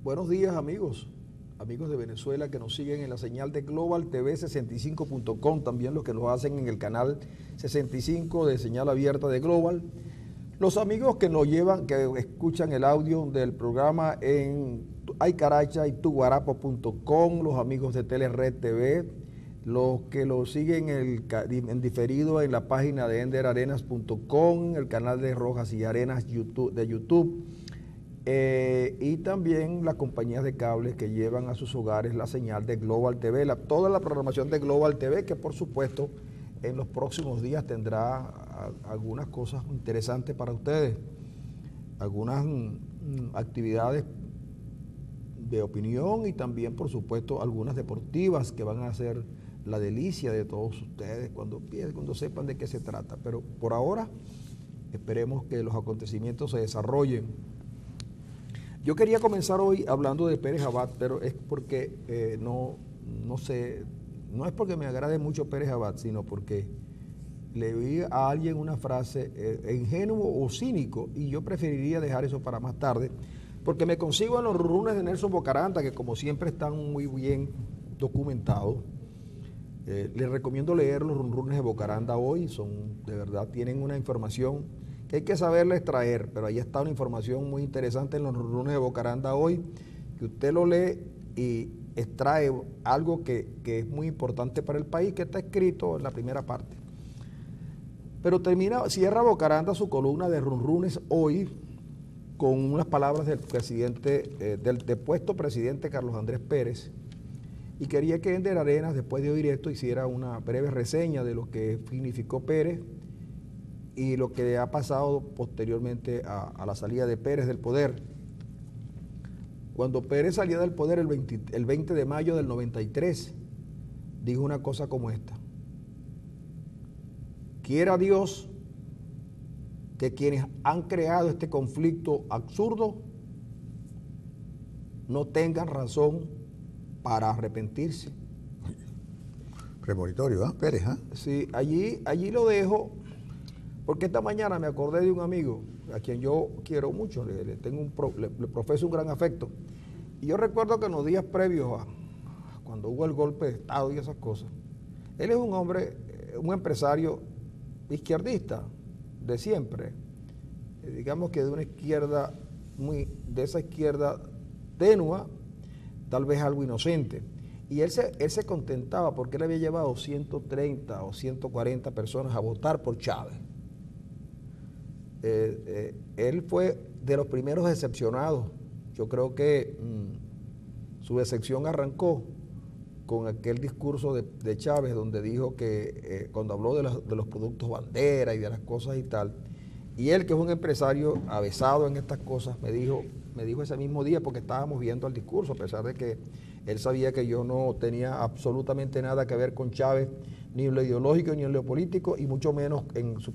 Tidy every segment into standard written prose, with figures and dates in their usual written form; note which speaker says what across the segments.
Speaker 1: Buenos días amigos de Venezuela que nos siguen en la señal de Global TV 65.com, también los que nos hacen en el canal 65 de señal abierta de Global, los amigos que nos llevan, que escuchan el audio del programa en Aycaracha y tuguarapo.com, los amigos de Telered TV, los que lo siguen en diferido en la página de enderarenas.com, el canal de Rojas y Arenas de YouTube. Y también las compañías de cables que llevan a sus hogares la señal de Global TV, toda la programación de Global TV, que por supuesto en los próximos días tendrá algunas cosas interesantes para ustedes, algunas actividades de opinión y también por supuesto algunas deportivas que van a ser la delicia de todos ustedes cuando sepan de qué se trata. Pero por ahora esperemos que los acontecimientos se desarrollen. Yo quería comenzar hoy hablando de Pérez Abad, pero es porque no es porque me agrade mucho Pérez Abad, sino porque le oí a alguien una frase ingenuo o cínico, y yo preferiría dejar eso para más tarde, porque me consigo en los runes de Nelson Bocaranda, que como siempre están muy bien documentados. Les recomiendo leer los runes de Bocaranda hoy, de verdad, tienen una información que hay que saberla extraer, pero ahí está una información muy interesante en los runes de Bocaranda hoy, que usted lo lee y extrae algo que es muy importante para el país, que está escrito en la primera parte. Pero cierra Bocaranda su columna de runrunes hoy con unas palabras del del depuesto presidente Carlos Andrés Pérez, y quería que Ender Arenas, después de oír esto, hiciera una breve reseña de lo que significó Pérez y lo que ha pasado posteriormente a la salida de Pérez del poder. Cuando Pérez salía del poder el 20 de mayo del 93, dijo una cosa como esta: quiera Dios que quienes han creado este conflicto absurdo no tengan razón para arrepentirse.
Speaker 2: Premonitorio, ¿ah? Pérez, ¿ah?
Speaker 1: Sí, allí lo dejo, porque esta mañana me acordé de un amigo a quien yo quiero mucho, le profeso un gran afecto. Y yo recuerdo que en los días previos a cuando hubo el golpe de Estado y esas cosas, él es un hombre, un empresario izquierdista de siempre, digamos que de una izquierda de esa izquierda tenua, tal vez algo inocente. Y él se contentaba porque él había llevado 130 o 140 personas a votar por Chávez. Él fue de los primeros decepcionados. Yo creo que su decepción arrancó con aquel discurso de Chávez, donde dijo que cuando habló de los productos bandera y de las cosas y tal, y él, que es un empresario avesado en estas cosas, me dijo ese mismo día, porque estábamos viendo el discurso, a pesar de que él sabía que yo no tenía absolutamente nada que ver con Chávez, ni en lo ideológico ni en lo político, y mucho menos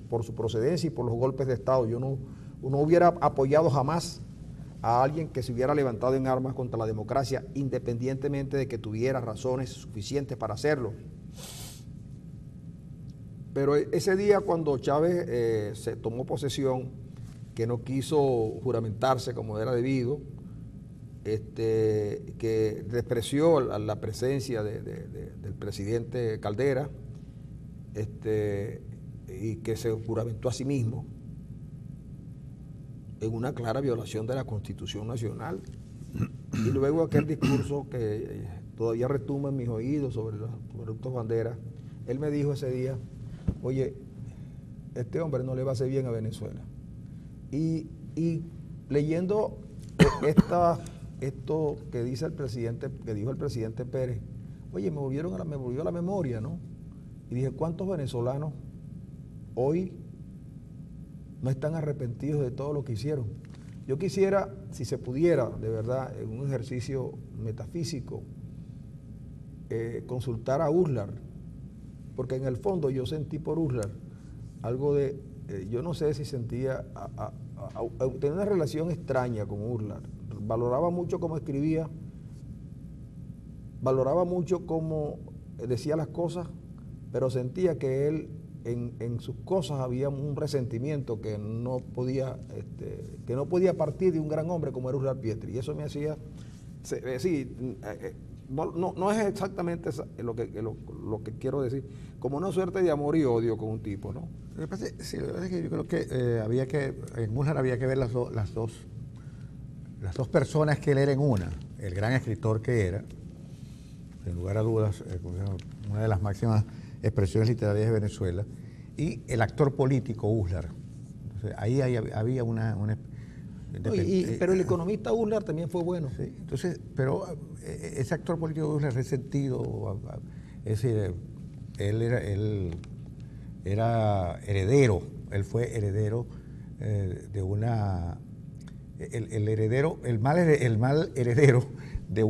Speaker 1: por su procedencia y por los golpes de Estado. Yo no hubiera apoyado jamás a alguien que se hubiera levantado en armas contra la democracia, independientemente de que tuviera razones suficientes para hacerlo. Pero ese día, cuando Chávez se tomó posesión, que no quiso juramentarse como era debido, que despreció la presencia del presidente Caldera, y que se juramentó a sí mismo en una clara violación de la Constitución Nacional. Y luego aquel discurso que todavía retumba en mis oídos sobre los productos bandera, él me dijo ese día: oye, este hombre no le va a hacer bien a Venezuela. Y leyendo esto que dice el presidente, que dijo el presidente Pérez, oye, me volvió a la memoria, ¿no? Y dije, ¿cuántos venezolanos hoy no están arrepentidos de todo lo que hicieron? Yo quisiera, si se pudiera, de verdad, en un ejercicio metafísico, consultar a Uslar, porque en el fondo yo sentí por Uslar algo de, yo no sé si sentía, tenía una relación extraña con Uslar. Valoraba mucho cómo escribía, valoraba mucho cómo decía las cosas, pero sentía que él en sus cosas había un resentimiento que no podía partir de un gran hombre como era Uslar Pietri, y eso me hacía Sí, no es exactamente lo que quiero decir, como una suerte de amor y odio con un tipo, ¿no?
Speaker 2: Sí, lo que pasa es que yo creo que en Mújar había que ver las dos personas que él era en una, el gran escritor que era, sin lugar a dudas, una de las máximas expresiones literarias de Venezuela, y el actor político Uslar. Entonces, ahí había una
Speaker 1: pero el economista Uslar también fue bueno.
Speaker 2: Sí, entonces, pero ese actor político Uslar resentido, es decir, él era heredero, él fue heredero de una, el mal heredero de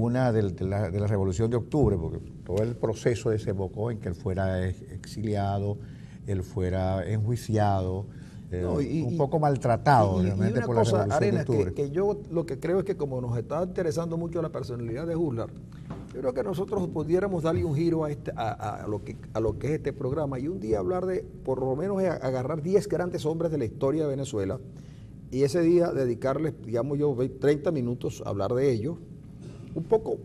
Speaker 2: la Revolución de Octubre, porque todo el proceso desembocó en que él fuera exiliado, él fuera enjuiciado, un poco maltratado realmente por la Revolución
Speaker 1: Arena,
Speaker 2: de Octubre.
Speaker 1: que yo lo que creo es que como nos está interesando mucho la personalidad de Uslar, yo creo que nosotros pudiéramos darle un giro a lo que es este programa y un día hablar de, por lo menos agarrar 10 grandes hombres de la historia de Venezuela y ese día dedicarles, digamos yo, 30 minutos a hablar de ellos, un poco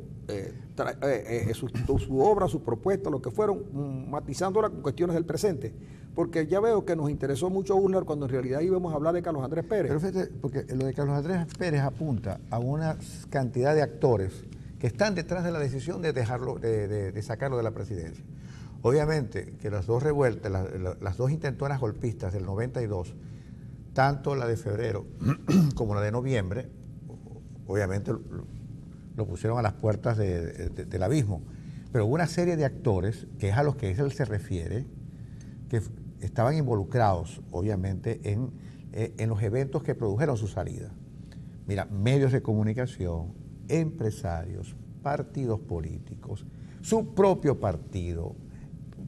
Speaker 1: su obra, su propuesta, lo que fueron, matizándola con cuestiones del presente. Porque ya veo que nos interesó mucho Uslar cuando en realidad íbamos a hablar de Carlos Andrés Pérez.
Speaker 2: Pero fíjate, porque lo de Carlos Andrés Pérez apunta a una cantidad de actores que están detrás de la decisión de dejarlo, de sacarlo de la presidencia. Obviamente que las dos revueltas, las dos intentonas golpistas del 92, tanto la de febrero como la de noviembre, obviamente lo pusieron a las puertas del abismo. Pero hubo una serie de actores, que es a los que él se refiere, que estaban involucrados, obviamente, en los eventos que produjeron su salida. Mira, medios de comunicación, empresarios, partidos políticos, su propio partido,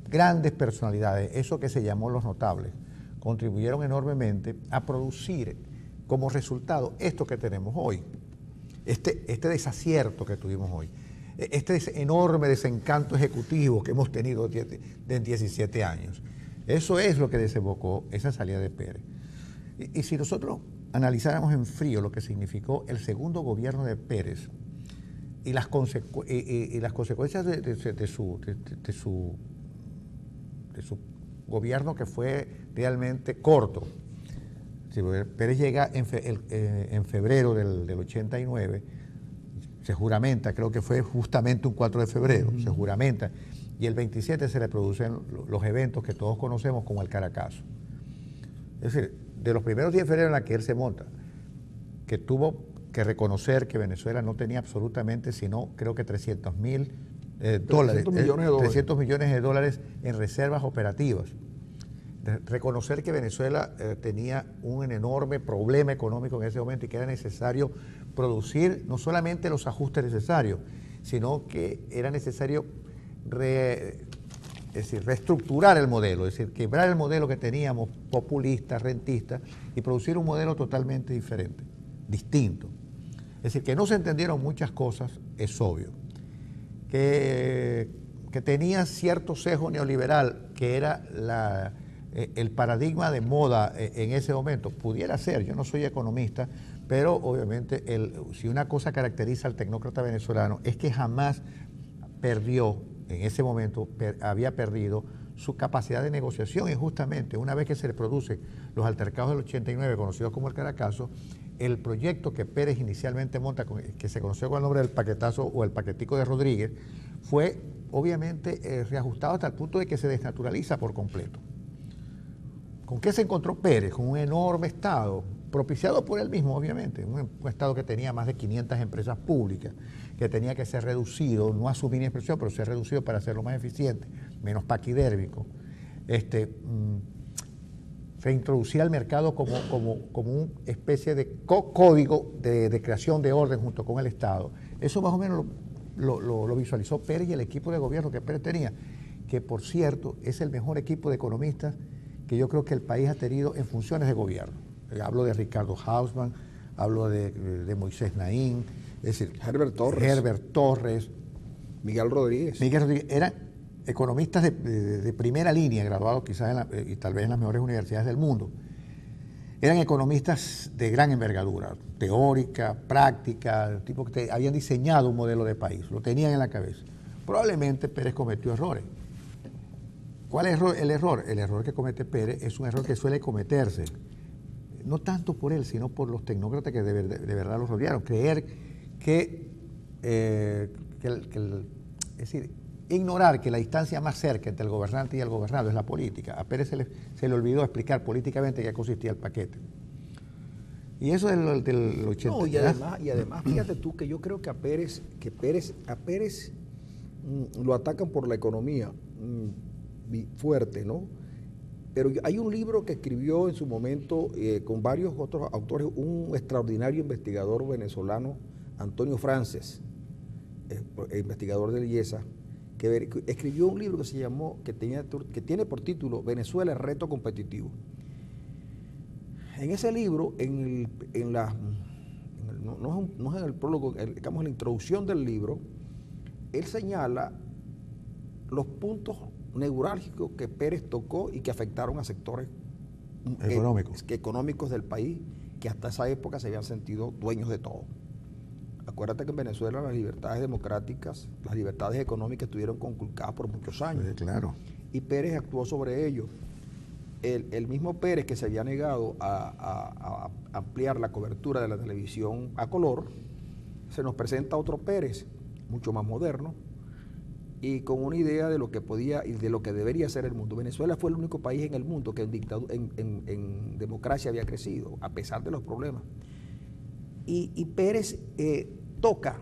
Speaker 2: grandes personalidades, eso que se llamó los notables, contribuyeron enormemente a producir como resultado esto que tenemos hoy, este desacierto que tuvimos hoy, este enorme desencanto ejecutivo que hemos tenido de 17 años. Eso es lo que desembocó esa salida de Pérez. Y si nosotros analizáramos en frío lo que significó el segundo gobierno de Pérez y las consecuencias de su gobierno, que fue realmente corto. Pérez llega en febrero del 89, se juramenta, creo que fue justamente un 4 de febrero, se juramenta, y el 27 se le producen los eventos que todos conocemos como el Caracazo. Es decir, de los primeros 10 de febrero en la que él se monta, que tuvo que reconocer que Venezuela no tenía absolutamente sino, creo que 300 millones de dólares en reservas operativas. Reconocer que Venezuela tenía un enorme problema económico en ese momento y que era necesario producir no solamente los ajustes necesarios, sino que era necesario reestructurar el modelo, es decir, quebrar el modelo que teníamos populista, rentista, y producir un modelo totalmente diferente, distinto. Es decir, que no se entendieron muchas cosas, es obvio. Que tenía cierto sesgo neoliberal, que era el paradigma de moda en ese momento. Pudiera ser, yo no soy economista, pero obviamente si una cosa caracteriza al tecnócrata venezolano es que jamás perdió, en ese momento había perdido su capacidad de negociación, y justamente una vez que se le producen los altercados del 89, conocidos como el Caracazo, el proyecto que Pérez inicialmente monta, que se conoció con el nombre del paquetazo o el paquetico de Rodríguez, fue obviamente reajustado hasta el punto de que se desnaturaliza por completo. ¿Con qué se encontró Pérez? Con un enorme Estado, propiciado por él mismo, obviamente, un Estado que tenía más de 500 empresas públicas, que tenía que ser reducido, no asumir ni expresión, pero ser reducido para hacerlo más eficiente, menos paquidérmico. Reintroducir al mercado como una especie de código de creación de orden junto con el Estado. Eso más o menos lo visualizó Pérez y el equipo de gobierno que Pérez tenía, que por cierto es el mejor equipo de economistas que yo creo que el país ha tenido en funciones de gobierno. Hablo de Ricardo Hausmann, hablo de Moisés Naín, es decir, Herbert Torres,
Speaker 1: Miguel Rodríguez.
Speaker 2: Eran economistas de primera línea, graduados quizás y tal vez en las mejores universidades del mundo. eran economistas de gran envergadura, teórica, práctica, tipo que habían diseñado un modelo de país, lo tenían en la cabeza. Probablemente Pérez cometió errores. ¿Cuál es el error? El error que comete Pérez es un error que suele cometerse, no tanto por él, sino por los tecnócratas que de verdad lo rodearon. Creer que, es decir, ignorar que la distancia más cerca entre el gobernante y el gobernado es la política. A Pérez se le olvidó explicar políticamente qué consistía el paquete. Y eso es del 80.
Speaker 1: No, y además, fíjate tú que yo creo que a Pérez lo atacan por la economía fuerte, ¿no? Pero hay un libro que escribió en su momento con varios otros autores, un extraordinario investigador venezolano, Antonio Frances, investigador del IESA, que escribió un libro que se llamó, que tiene por título Venezuela, el reto competitivo. En ese libro, no es en el prólogo, digamos en la introducción del libro, él señala los puntos neurálgicos que Pérez tocó y que afectaron a sectores económicos del país que hasta esa época se habían sentido dueños de todo. Acuérdate que en Venezuela las libertades democráticas, las libertades económicas estuvieron conculcadas por muchos años.
Speaker 2: Sí, claro.
Speaker 1: Y Pérez actuó sobre ello. El mismo Pérez, que se había negado a ampliar la cobertura de la televisión a color, se nos presenta otro Pérez, mucho más moderno, y con una idea de lo que podía y de lo que debería ser el mundo. Venezuela fue el único país en el mundo que en democracia había crecido, a pesar de los problemas. Y Pérez toca,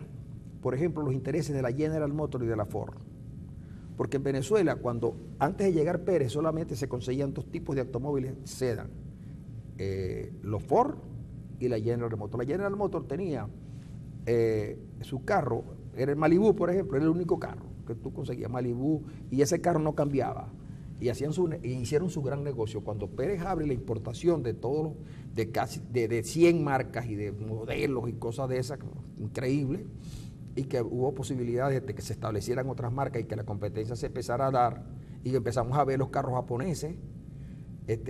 Speaker 1: por ejemplo, los intereses de la General Motors y de la Ford. Porque en Venezuela, antes de llegar Pérez, solamente se conseguían dos tipos de automóviles sedán, los Ford y la General Motors. La General Motors tenía su carro, era el Malibú, por ejemplo, era el único carro que tú conseguías, Malibú, y ese carro no cambiaba. Y hicieron su gran negocio. Cuando Pérez abre la importación de todos, de 100 marcas y de modelos y cosas de esas, increíbles, y que hubo posibilidades de que se establecieran otras marcas y que la competencia se empezara a dar, y empezamos a ver los carros japoneses.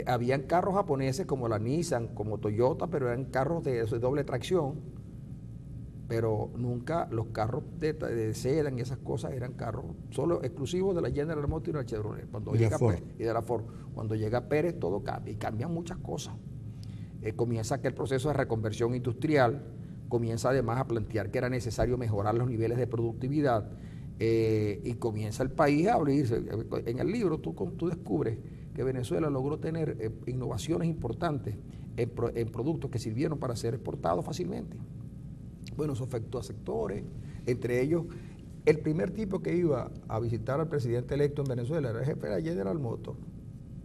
Speaker 1: Habían carros japoneses como la Nissan, como Toyota, pero eran carros de doble tracción, pero nunca los carros de sedán y esas cosas eran carros solo exclusivos de la General Motors y de la Chevrolet. Y de la Ford. Cuando llega Pérez todo cambia, y cambian muchas cosas. Comienza aquel proceso de reconversión industrial, comienza además a plantear que era necesario mejorar los niveles de productividad, y comienza el país a abrirse. En el libro tú descubres que Venezuela logró tener innovaciones importantes en productos que sirvieron para ser exportados fácilmente. Bueno, eso afectó a sectores, entre ellos el primer tipo que iba a visitar al presidente electo en Venezuela era el jefe de la General Motors.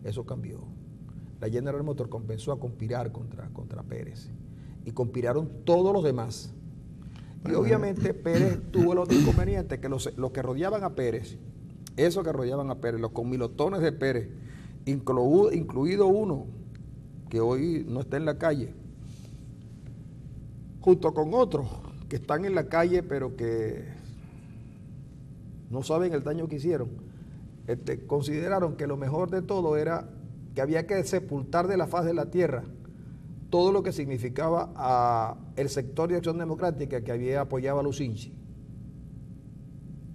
Speaker 1: Eso cambió. La General Motors comenzó a conspirar contra Pérez, y conspiraron todos los demás. Y obviamente Pérez tuvo el otro inconveniente, que los que rodeaban a Pérez, los comilotones de Pérez, incluido uno que hoy no está en la calle, junto con otros que están en la calle pero que no saben el daño que hicieron, consideraron que lo mejor de todo era que había que sepultar de la faz de la tierra todo lo que significaba el sector de Acción Democrática que había apoyado a Lucinchi.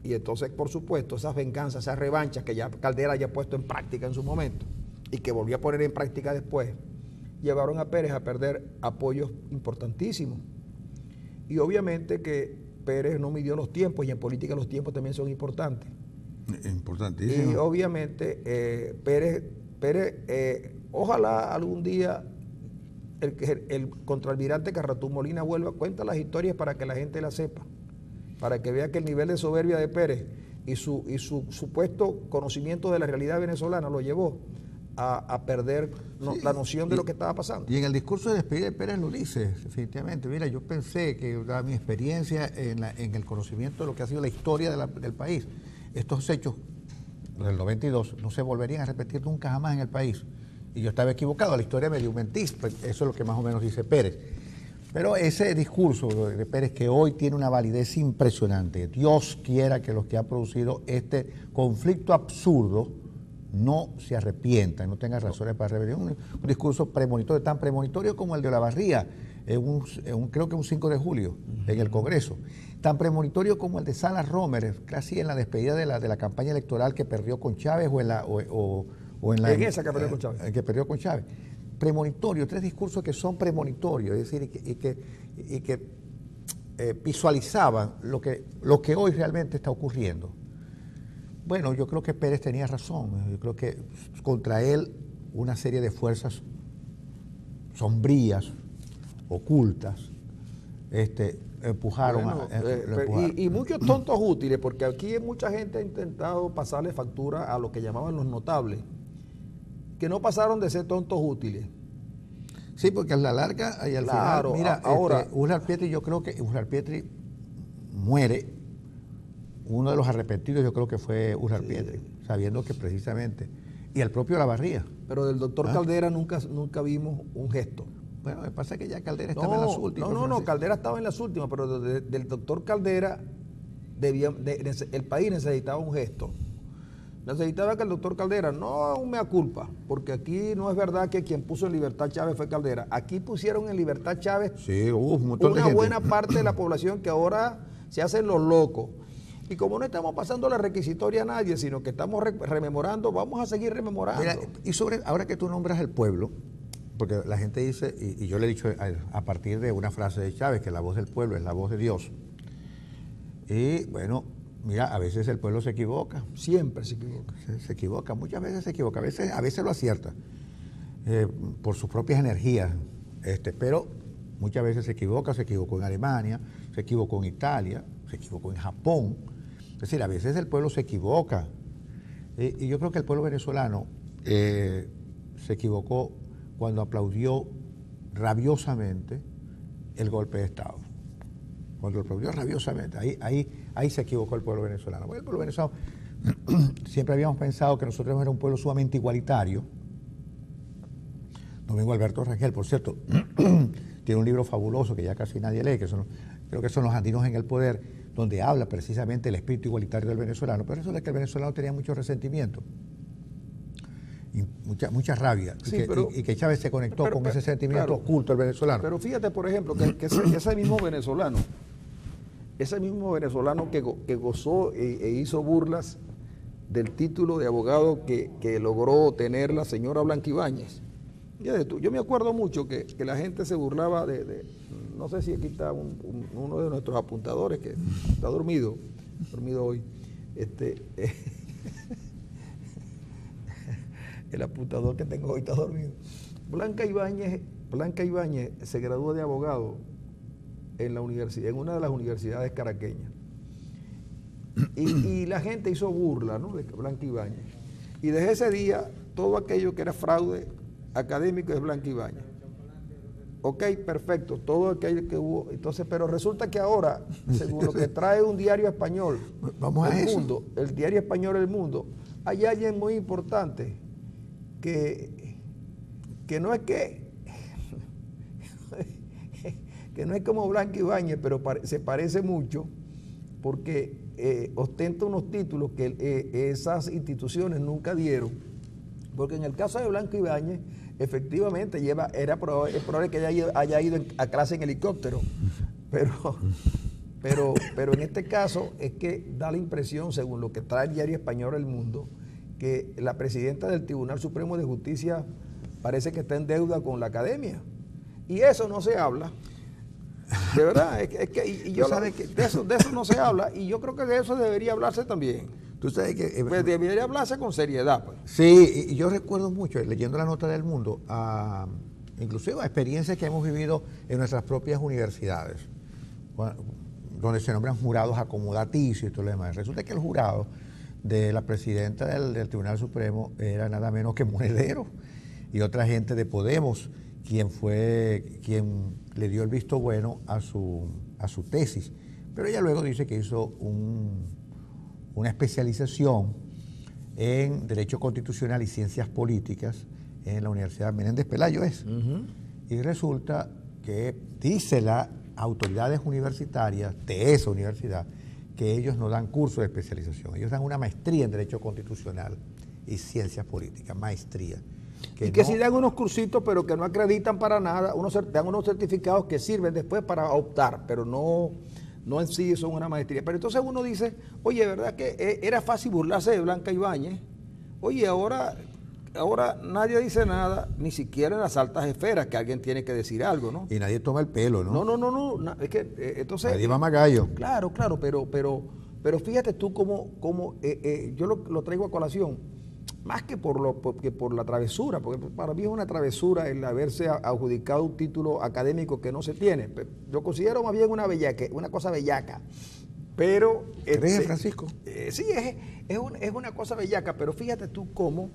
Speaker 1: Y entonces, por supuesto, esas venganzas, esas revanchas que ya Caldera haya puesto en práctica en su momento y que volvió a poner en práctica después, llevaron a Pérez a perder apoyos importantísimos. Y obviamente que Pérez no midió los tiempos, y en política los tiempos también son importantes.
Speaker 2: Importantísimo.
Speaker 1: Y obviamente Pérez, ojalá algún día el contraalmirante Carratú Molina cuenta las historias para que la gente las sepa, para que vea que el nivel de soberbia de Pérez y su supuesto conocimiento de la realidad venezolana lo llevó a perder la noción de lo que estaba pasando.
Speaker 2: Y en el discurso de despedida de Pérez lo dice, definitivamente. Mira, yo pensé que dada mi experiencia en el conocimiento de lo que ha sido la historia del país, estos hechos del 92 no se volverían a repetir nunca jamás en el país. Y yo estaba equivocado, la historia me dio un mentir, pues eso es lo que más o menos dice Pérez. Pero ese discurso de Pérez, que hoy tiene una validez impresionante, Dios quiera que los que han producido este conflicto absurdo no se arrepientan, no tengan razones para arrepentirse. Un discurso premonitorio, tan premonitorio como el de Olavarría, creo que un 5 de julio, en el Congreso. Tan premonitorio como el de Salas Romer, casi en la despedida de la campaña electoral que perdió con Chávez
Speaker 1: en esa que perdió con Chávez.
Speaker 2: Que perdió con Chávez. Premonitorio, 3 discursos que son premonitorios, es decir, y que visualizaban lo que hoy realmente está ocurriendo. Bueno, yo creo que Pérez tenía razón. Yo creo que contra él una serie de fuerzas sombrías, ocultas, empujaron.
Speaker 1: Bueno, y muchos tontos útiles, porque aquí mucha gente ha intentado pasarle factura a lo que llamaban los notables, que no pasaron de ser tontos útiles.
Speaker 2: Sí, porque a la larga y al
Speaker 1: claro,
Speaker 2: final, mira,
Speaker 1: ahora
Speaker 2: Uslar Pietri, yo creo que Uslar Pietri muere. Uno de los arrepentidos yo creo que fue Uslar Pietri, sabiendo que precisamente, y el propio Olavarría.
Speaker 1: Pero del doctor Caldera nunca vimos un gesto.
Speaker 2: Bueno, me pasa que ya Caldera estaba en las últimas.
Speaker 1: No, Caldera estaba en las últimas, pero del doctor Caldera el país necesitaba un gesto. Necesitaba que el doctor Caldera, no un mea culpa, porque aquí no es verdad que quien puso en libertad a Chávez fue Caldera. Aquí pusieron en libertad a Chávez
Speaker 2: un montón de gente.
Speaker 1: Buena parte de la población que ahora se hacen los locos. Y como no estamos pasando la requisitoria a nadie, sino que estamos rememorando, vamos a seguir rememorando.
Speaker 2: Mira, y ahora que tú nombras el pueblo, porque la gente dice, y yo le he dicho a partir de una frase de Chávez, que la voz del pueblo es la voz de Dios. Y bueno, mira, a veces el pueblo se equivoca.
Speaker 1: Siempre se equivoca.
Speaker 2: Se equivoca, muchas veces se equivoca, a veces lo acierta, por sus propias energías, pero muchas veces se equivocó en Alemania, se equivocó en Italia, se equivocó en Japón. Es decir, a veces el pueblo se equivoca. Y yo creo que el pueblo venezolano se equivocó cuando aplaudió rabiosamente el golpe de Estado. Cuando lo aplaudió rabiosamente, ahí se equivocó el pueblo venezolano. Bueno, el pueblo venezolano siempre habíamos pensado que nosotros éramos un pueblo sumamente igualitario. Domingo Alberto Rangel, por cierto, tiene un libro fabuloso que ya casi nadie lee, creo que son Los Andinos en el Poder, donde habla precisamente del espíritu igualitario del venezolano, pero eso es que el venezolano tenía mucho resentimiento y mucha rabia,
Speaker 1: sí,
Speaker 2: y que Chávez se conectó con ese sentimiento oculto del venezolano.
Speaker 1: Pero fíjate, por ejemplo, que ese mismo venezolano que gozó e hizo burlas del título de abogado que logró tener la señora Blanca Ibáñez. Yo me acuerdo mucho que la gente se burlaba no sé si aquí está uno de nuestros apuntadores que está dormido hoy. El apuntador que tengo hoy está dormido. Blanca Ibáñez se graduó de abogado en una de las universidades caraqueñas. Y la gente hizo burla, ¿no?, de Blanca Ibáñez. Y desde ese día, todo aquello que era fraude académico es Blanca Ibáñez. Ok, perfecto, todo aquello que hubo. Entonces, pero resulta que ahora, según lo que trae un diario español, el diario español El Mundo, hay alguien muy importante que no es que no es como Blanca Ibáñez, pero se parece mucho, porque ostenta unos títulos que esas instituciones nunca dieron, porque en el caso de Blanca Ibáñez, efectivamente es probable que haya ido a clase en helicóptero, pero en este caso es que da la impresión, según lo que trae el diario español El Mundo, que la presidenta del Tribunal Supremo de Justicia parece que está en deuda con la academia, y eso no se habla. De verdad, de eso no se habla, y yo creo que de eso debería hablarse también.
Speaker 2: Tú sabes que
Speaker 1: pues debería hablarse con seriedad, pues.
Speaker 2: Sí, y yo recuerdo mucho, leyendo la nota del Mundo, inclusive a experiencias que hemos vivido en nuestras propias universidades, donde se nombran jurados acomodaticios y todo lo demás. Resulta que el jurado de la presidenta del Tribunal Supremo era nada menos que Monedero y otra gente de Podemos, quien le dio el visto bueno a su tesis. Pero ella luego dice que hizo una especialización en Derecho Constitucional y Ciencias Políticas en la Universidad Menéndez Pelayo Y resulta que dice las autoridades universitarias de esa universidad que ellos no dan curso de especialización, ellos dan una maestría en Derecho Constitucional y Ciencias Políticas, maestría.
Speaker 1: Y que si dan unos cursitos, pero que no acreditan para nada, dan unos certificados que sirven después para optar, pero no en sí son una maestría. Pero entonces uno dice, oye, ¿verdad que era fácil burlarse de Blanca Ibáñez? Oye, ahora nadie dice nada, ni siquiera en las altas esferas, que alguien tiene que decir algo, ¿no?
Speaker 2: Y nadie toma el pelo, ¿no?
Speaker 1: No, es que entonces...
Speaker 2: Nadie va más gallo.
Speaker 1: Claro, pero fíjate tú cómo yo lo traigo a colación, más que por la travesura, porque para mí es una travesura el haberse adjudicado un título académico que no se tiene. Yo considero más bien una cosa bellaca. Pero...
Speaker 2: ¿Crees, Francisco?
Speaker 1: Sí, es una cosa bellaca, pero fíjate tú cómo,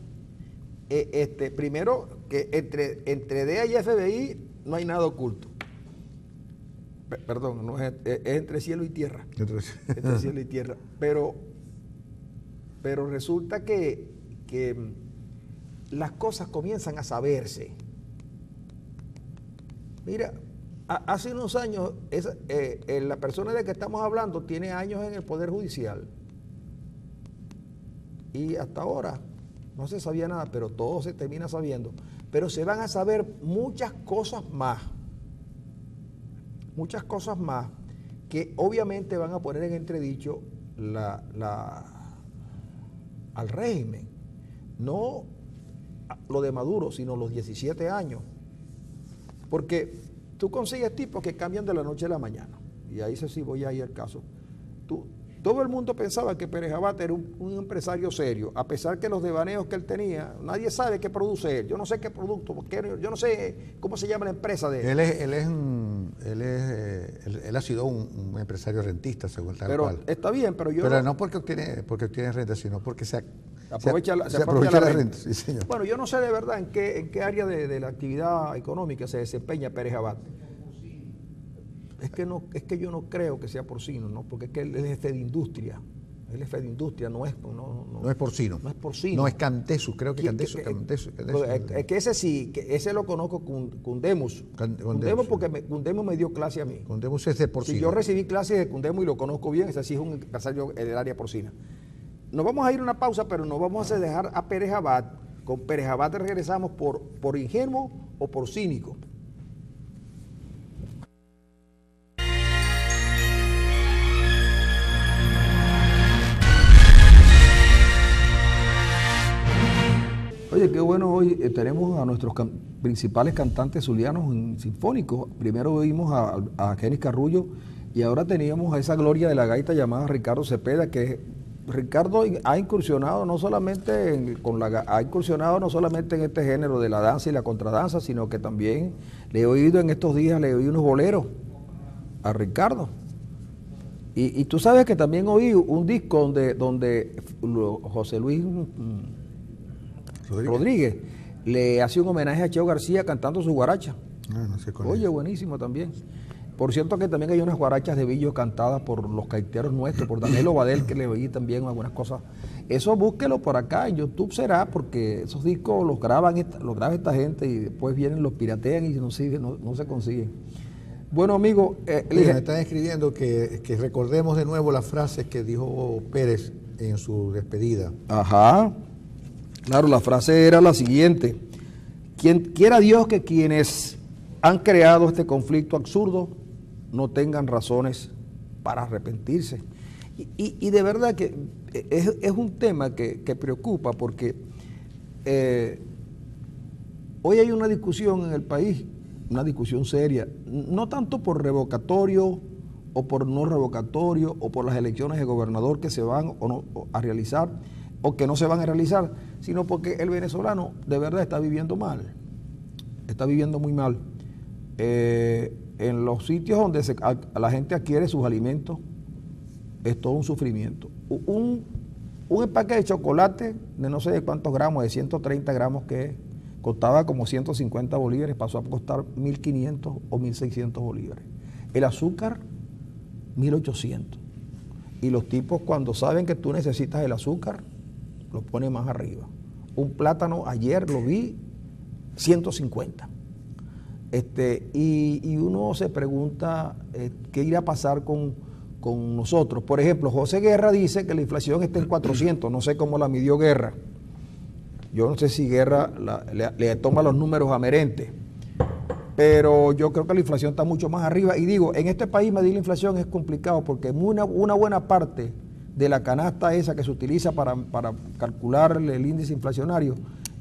Speaker 1: primero, que entre DEA y FBI no hay nada oculto. Perdón, no es entre cielo y tierra. Entre cielo y tierra. Pero resulta que las cosas comienzan a saberse. Mira, hace unos años, la persona de que estamos hablando tiene años en el Poder Judicial. Y hasta ahora no se sabía nada, pero todo se termina sabiendo. Pero se van a saber muchas cosas más. Muchas cosas más que obviamente van a poner en entredicho al régimen. No lo de Maduro, sino los 17 años. Porque tú consigues tipos que cambian de la noche a la mañana. Y ahí sí voy a ir al caso. Todo el mundo pensaba que Pérez Abad era un empresario serio, a pesar que los devaneos que él tenía, nadie sabe qué produce él. Yo no sé qué producto, porque yo no sé cómo se llama la empresa de él.
Speaker 2: Él ha sido un empresario rentista, según tal
Speaker 1: pero
Speaker 2: cual.
Speaker 1: Está bien, pero yo...
Speaker 2: Pero no porque obtiene renta, sino porque se
Speaker 1: aprovecha la renta.
Speaker 2: Sí, señor.
Speaker 1: Bueno, yo no sé de verdad en qué área de la actividad económica se desempeña Pérez Abad. Es que yo no creo que sea porcino, ¿no? Porque es que él es jefe de industria. Él es jefe de industria, no es porcino. No es porcino.
Speaker 2: No es Cantesu, creo que Cantesu.
Speaker 1: Es que ese sí, que ese lo conozco con Demus. Cundemus porque Cundemus me dio clase a mí.
Speaker 2: Cundemus es de porcino.
Speaker 1: Si yo recibí clases de Cundemus y lo conozco bien, ese sí es un empresario del área porcina. Nos vamos a ir a una pausa, pero nos vamos a dejar a Pérez Abad. Con Pérez Abad regresamos por ingenuo o por cínico. Oye, qué bueno, hoy tenemos a nuestros principales cantantes zulianos sinfónicos. Primero oímos a Genis Carrullo y ahora teníamos a esa gloria de la gaita llamada Ricardo Cepeda, que Ricardo ha incursionado no solamente en este género de la danza y la contradanza, sino que también le he oído en estos días, le oí unos boleros a Ricardo. Y tú sabes que también oí un disco donde José Luis Rodríguez le hace un homenaje a Cheo García cantando su guaracha.
Speaker 2: No sé cuál.
Speaker 1: Oye, buenísimo también. Por cierto que también hay unas guarachas de Billo cantadas por los gaiteros nuestros, por Danilo Badel, que le oí también algunas cosas. Eso búsquelo por acá, en YouTube será, porque esos discos los graba esta gente y después vienen, los piratean y no se consiguen. Bueno, amigo,
Speaker 2: me están escribiendo que recordemos de nuevo las frases que dijo Pérez en su despedida.
Speaker 1: Ajá. Claro, la frase era la siguiente: quiera Dios que quienes han creado este conflicto absurdo no tengan razones para arrepentirse. Y de verdad que es un tema que preocupa, porque hoy hay una discusión en el país, una discusión seria, no tanto por revocatorio o por no revocatorio o por las elecciones de gobernador que se van o no a realizar o que no se van a realizar, sino porque el venezolano de verdad está viviendo mal, está viviendo muy mal. En los sitios donde la gente adquiere sus alimentos es todo un sufrimiento. Un empaque de chocolate de no sé de cuántos gramos, de 130 gramos que costaba como 150 bolívares, pasó a costar 1.500 o 1.600 bolívares. El azúcar, 1.800. Y los tipos, cuando saben que tú necesitas el azúcar, lo ponen más arriba. Un plátano, ayer lo vi, 150. Y uno se pregunta qué irá a pasar con nosotros. Por ejemplo, José Guerra dice que la inflación está en 400, no sé cómo la midió Guerra, Yo no sé si Guerra le toma los números a Merente, pero yo creo que la inflación está mucho más arriba. Y digo, en este país medir la inflación es complicado porque una buena parte de la canasta esa que se utiliza para calcular el índice inflacionario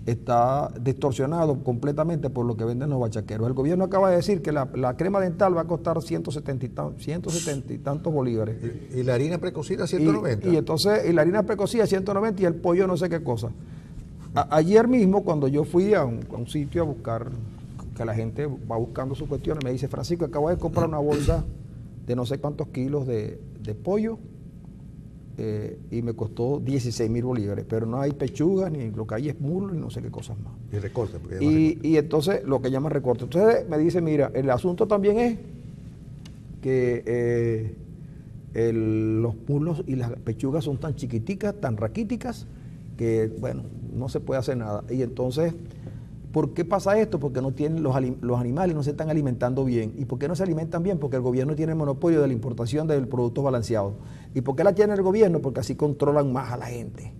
Speaker 1: está distorsionado completamente por lo que venden los bachaqueros. El gobierno acaba de decir que la crema dental va a costar 170 y tantos bolívares.
Speaker 2: ¿Y la harina precocida 190?
Speaker 1: Y entonces, y la harina precocida 190 y el pollo no sé qué cosa. Ayer mismo, cuando yo fui a un sitio a buscar, que la gente va buscando sus cuestiones, me dice, Francisco, acabo de comprar una bolsa de no sé cuántos kilos de pollo y me costó 16.000 bolívares, pero no hay pechuga, ni lo que hay es muslo, y no sé qué cosas más.
Speaker 2: Y recorte.
Speaker 1: Y entonces, lo que llaman recorte. Entonces me dice, mira, el asunto también es que los muslos y las pechugas son tan chiquiticas, tan raquíticas, que, bueno, no se puede hacer nada. Y entonces, ¿por qué pasa esto? Porque no tienen los animales no se están alimentando bien. ¿Y por qué no se alimentan bien? Porque el gobierno tiene el monopolio de la importación de productos balanceados. ¿Y por qué la tiene el gobierno? Porque así controlan más a la gente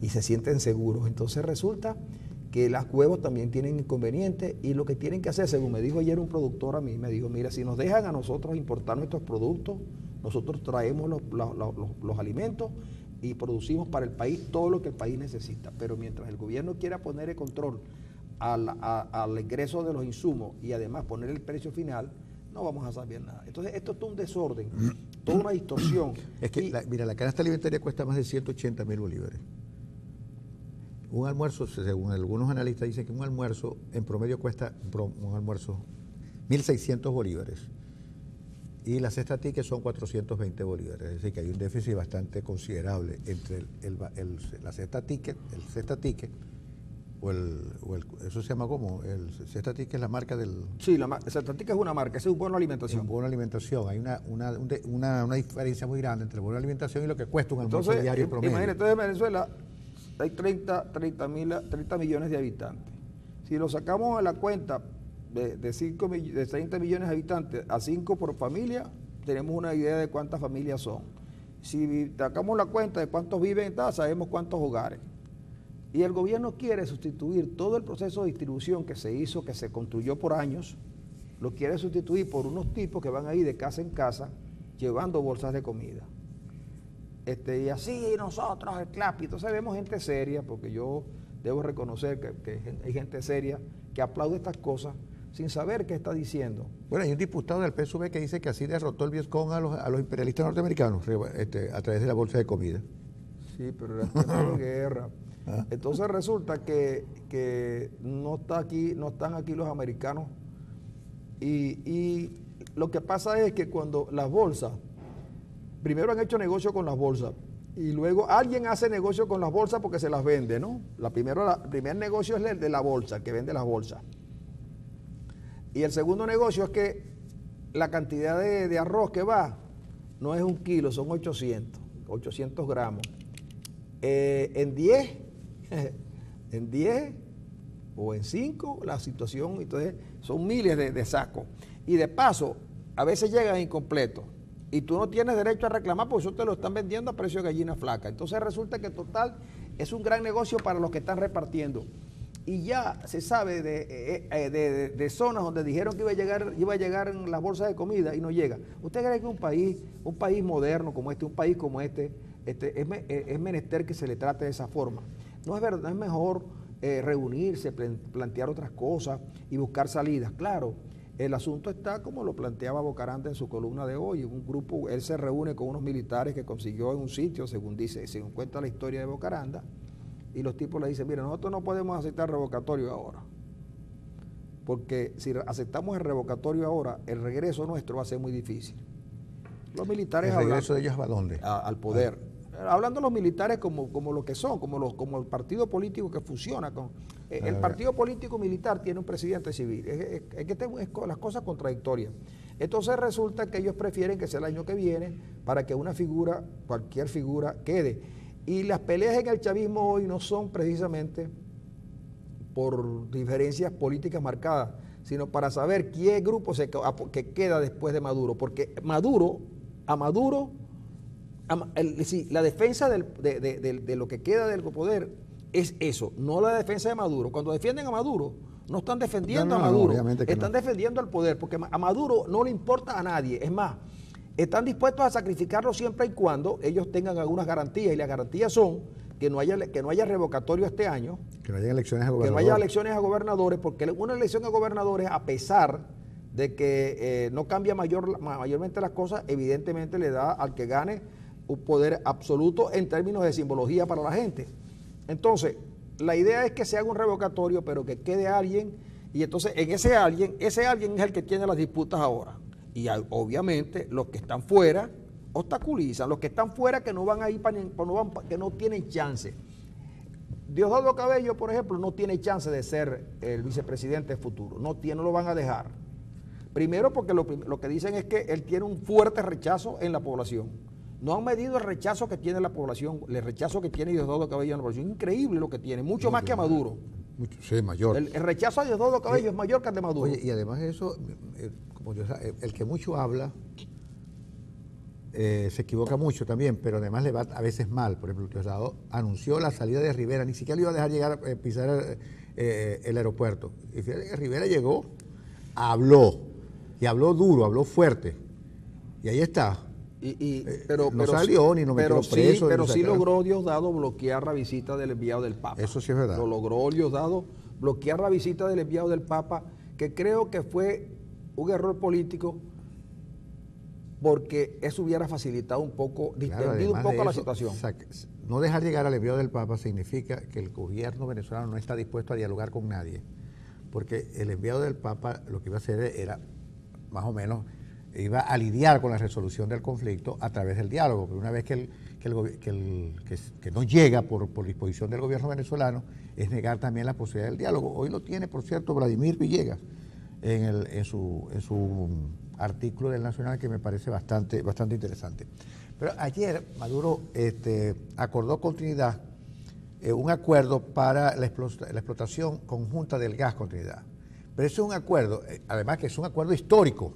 Speaker 1: y se sienten seguros. Entonces resulta que los huevos también tienen inconvenientes y lo que tienen que hacer, según me dijo ayer un productor a mí, me dijo, mira, si nos dejan a nosotros importar nuestros productos, nosotros traemos los alimentos y producimos para el país todo lo que el país necesita. Pero mientras el gobierno quiera poner el control al ingreso de los insumos y además poner el precio final, no vamos a saber nada. Entonces esto es todo un desorden, toda una distorsión.
Speaker 2: Es que, mira, la canasta alimentaria cuesta más de 180.000 bolívares. Un almuerzo, según algunos analistas, dicen que un almuerzo en promedio cuesta un almuerzo 1.600 bolívares. Y la cesta ticket son 420 bolívares. Es decir, que hay un déficit bastante considerable entre la cesta ticket, el cesta ticket, eso se llama como, el cesta ticket es la marca del...
Speaker 1: Sí, la cesta ticket es una marca, es un bono de alimentación.
Speaker 2: Un bono de alimentación. Hay una diferencia muy grande entre el bono de alimentación y lo que cuesta un almuerzo diario promedio.
Speaker 1: Imagínate, en Venezuela hay 30 millones de habitantes. Si lo sacamos a la cuenta de 30 millones de habitantes a 5 por familia, tenemos una idea de cuántas familias son. Si sacamos la cuenta de cuántos viven, sabemos cuántos hogares. Y el gobierno quiere sustituir todo el proceso de distribución que se hizo, que se construyó por años, lo quiere sustituir por unos tipos que van ahí de casa en casa llevando bolsas de comida. Y así nosotros, el CLAPI, entonces vemos gente seria, porque yo debo reconocer que hay gente seria que aplaude estas cosas sin saber qué está diciendo.
Speaker 2: Bueno, hay un diputado del PSUV que dice que así derrotó el Vietcong a los imperialistas norteamericanos a través de la bolsa de comida.
Speaker 1: Sí, pero era tiempo de guerra. Entonces resulta que no están aquí los americanos y lo que pasa es que cuando las bolsas, primero han hecho negocio con las bolsas y luego alguien hace negocio con las bolsas porque se las vende, ¿no? El primer negocio es el de la bolsa, que vende las bolsas. Y el segundo negocio es que la cantidad de arroz que va no es 1 kilo, son 800 gramos. En 10 o en 5 la situación, entonces son miles de sacos. Y de paso, a veces llegan incompletos. Y tú no tienes derecho a reclamar porque eso te lo están vendiendo a precio de gallina flaca. Entonces resulta que total es un gran negocio para los que están repartiendo. Y ya se sabe de zonas donde dijeron que iba a llegar en las bolsas de comida y no llega. ¿Usted cree que un país moderno como este, un país como este es menester que se le trate de esa forma? No es verdad, es mejor reunirse, plantear otras cosas y buscar salidas. Claro, el asunto está como lo planteaba Bocaranda en su columna de hoy. Un grupo, él se reúne con unos militares que consiguió en un sitio, según cuenta la historia de Bocaranda, y los tipos le dicen, mira, nosotros no podemos aceptar revocatorio ahora, porque si aceptamos el revocatorio ahora, el regreso nuestro va a ser muy difícil. Los militares
Speaker 2: ¿El regreso de ellos va a dónde?
Speaker 1: Al poder. Hablando de los militares como lo que son, como el partido político que funciona con... el partido político militar tiene un presidente civil. Es que las cosas contradictorias. Entonces resulta que ellos prefieren que sea el año que viene para que una figura, cualquier figura, quede. Y las peleas en el chavismo hoy no son precisamente por diferencias políticas marcadas, sino para saber qué grupo que queda después de Maduro. Porque la defensa de lo que queda del poder es eso, no la defensa de Maduro. Cuando defienden a Maduro, no están defendiendo a
Speaker 2: No,
Speaker 1: Maduro,
Speaker 2: obviamente que
Speaker 1: están defendiendo al poder, porque a Maduro no le importa a nadie. Es más, están dispuestos a sacrificarlo siempre y cuando ellos tengan algunas garantías, y las garantías son que no haya revocatorio este año,
Speaker 2: que no haya elecciones a
Speaker 1: que no
Speaker 2: gobernadores.
Speaker 1: haya elecciones a gobernadores, porque una elección a gobernadores, a pesar de que no cambia mayormente las cosas, evidentemente le da al que gane un poder absoluto en términos de simbología para la gente. Entonces, la idea es que se haga un revocatorio, pero que quede alguien, y entonces en ese alguien es el que tiene las disputas ahora. Y obviamente los que están fuera obstaculizan, los que están fuera que no van a ir que no tienen chance. Diosdado Cabello, por ejemplo, no tiene chance de ser el vicepresidente futuro, no lo van a dejar. Primero porque lo que dicen es que él tiene un fuerte rechazo en la población. No han medido el rechazo que tiene la población, el rechazo que tiene Diosdado Cabello en la población. Increíble lo que tiene, mucho más que a Maduro.
Speaker 2: Sí, mayor.
Speaker 1: El rechazo a Diosdado Cabello es mayor que el de Maduro.
Speaker 2: Oye, y además de eso, como el que mucho habla, se equivoca mucho también, pero además le va a veces mal. Por ejemplo, Diosdado anunció la salida de Rivera, ni siquiera le iba a dejar llegar, pisar el aeropuerto. Y fíjate que Rivera llegó, habló, y habló duro, habló fuerte. Y ahí está. No salió ni no metió preso.
Speaker 1: Pero sí logró Diosdado bloquear la visita del enviado del Papa.
Speaker 2: Eso sí es verdad.
Speaker 1: Lo logró Diosdado bloquear la visita del enviado del Papa, que creo que fue un error político, porque eso hubiera facilitado un poco, distendido un poco la situación.
Speaker 2: No dejar llegar al enviado del Papa significa que el gobierno venezolano no está dispuesto a dialogar con nadie, porque el enviado del Papa lo que iba a hacer era, más o menos, iba a lidiar con la resolución del conflicto a través del diálogo, pero una vez que no llega por disposición del gobierno venezolano, es negar también la posibilidad del diálogo. Hoy lo tiene, por cierto, Vladimir Villegas en su artículo del Nacional, que me parece bastante interesante. Pero ayer Maduro acordó con Trinidad un acuerdo para la explotación conjunta del gas con Trinidad. Pero eso es un acuerdo, además que es un acuerdo histórico,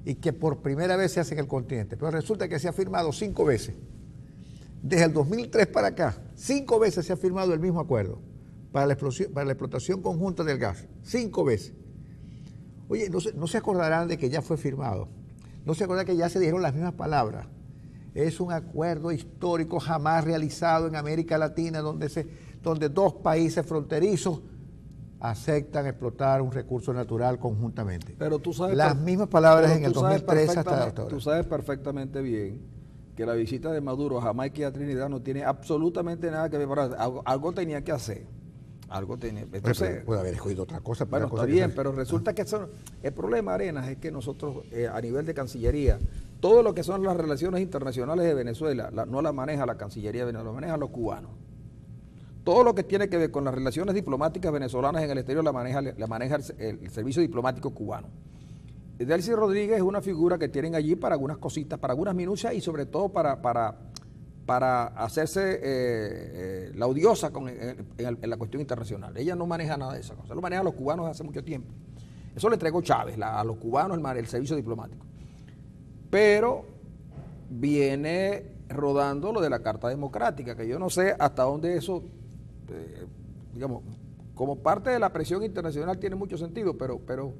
Speaker 2: y que por primera vez se hace en el continente. Pero resulta que se ha firmado 5 veces. Desde el 2003 para acá, 5 veces se ha firmado el mismo acuerdo para la explotación conjunta del gas. 5 veces. Oye, no se acordarán de que ya fue firmado. No se acordarán que ya se dijeron las mismas palabras. Es un acuerdo histórico jamás realizado en América Latina, donde 2 países fronterizos aceptan explotar un recurso natural conjuntamente.
Speaker 1: Pero tú sabes
Speaker 2: las mismas palabras en el 2003 hasta ahora.
Speaker 1: Tú sabes perfectamente bien que la visita de Maduro a Jamaica y a Trinidad no tiene absolutamente nada que ver. Algo tenía que hacer. Algo tenía. Entonces,
Speaker 2: puede haber escogido otra cosa.
Speaker 1: Bueno, está bien, pero resulta que el problema, Arenas, es que nosotros a nivel de Cancillería, todo lo que son las relaciones internacionales de Venezuela no la maneja la Cancillería de Venezuela, lo manejan los cubanos. Todo lo que tiene que ver con las relaciones diplomáticas venezolanas en el exterior la maneja el servicio diplomático cubano. Delcy Rodríguez es una figura que tienen allí para algunas cositas, para algunas minucias y sobre todo para hacerse la odiosa en la cuestión internacional. Ella no maneja nada de esa cosa, lo manejan los cubanos hace mucho tiempo. Eso le entregó Chávez a los cubanos el servicio diplomático. Pero viene rodando lo de la Carta Democrática, que yo no sé hasta dónde eso, digamos, como parte de la presión internacional tiene mucho sentido, pero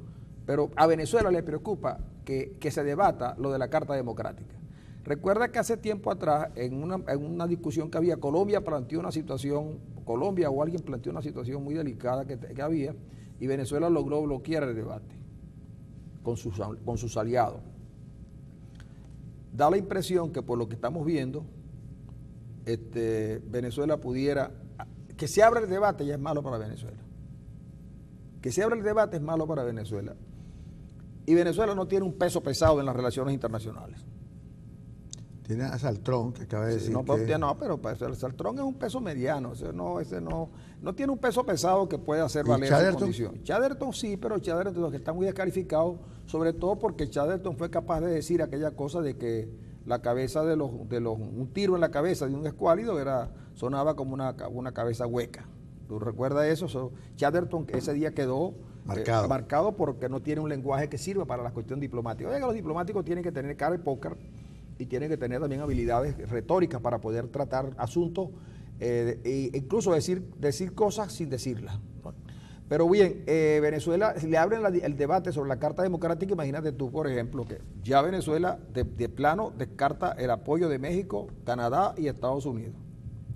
Speaker 1: a Venezuela le preocupa que se debata lo de la Carta Democrática. Recuerda que hace tiempo atrás, en una discusión que había, Colombia o alguien planteó una situación muy delicada que había, y Venezuela logró bloquear el debate con sus aliados. Da la impresión que por lo que estamos viendo, Venezuela que se abra el debate ya es malo para Venezuela. Que se abra el debate es malo para Venezuela. Y Venezuela no tiene un peso pesado en las relaciones internacionales.
Speaker 2: Tiene a Saltrón, que acaba de decir
Speaker 1: pero el Saltrón es un peso mediano. Ese no tiene un peso pesado que pueda hacer valer su condición. Chatterton sí, pero Chatterton está muy descalificado, sobre todo porque Chatterton fue capaz de decir aquella cosa de que la cabeza un tiro en la cabeza de un escuálido sonaba como una cabeza hueca. ¿Tú recuerdas eso? Chatterton ese día quedó marcado porque no tiene un lenguaje que sirva para la cuestión diplomática. Oiga, los diplomáticos tienen que tener cara de póker y tienen que tener también habilidades retóricas para poder tratar asuntos e incluso decir cosas sin decirlas, ¿no? Pero bien, Venezuela, si le abren el debate sobre la Carta Democrática, imagínate tú, por ejemplo, que ya Venezuela de plano descarta el apoyo de México, Canadá y Estados Unidos.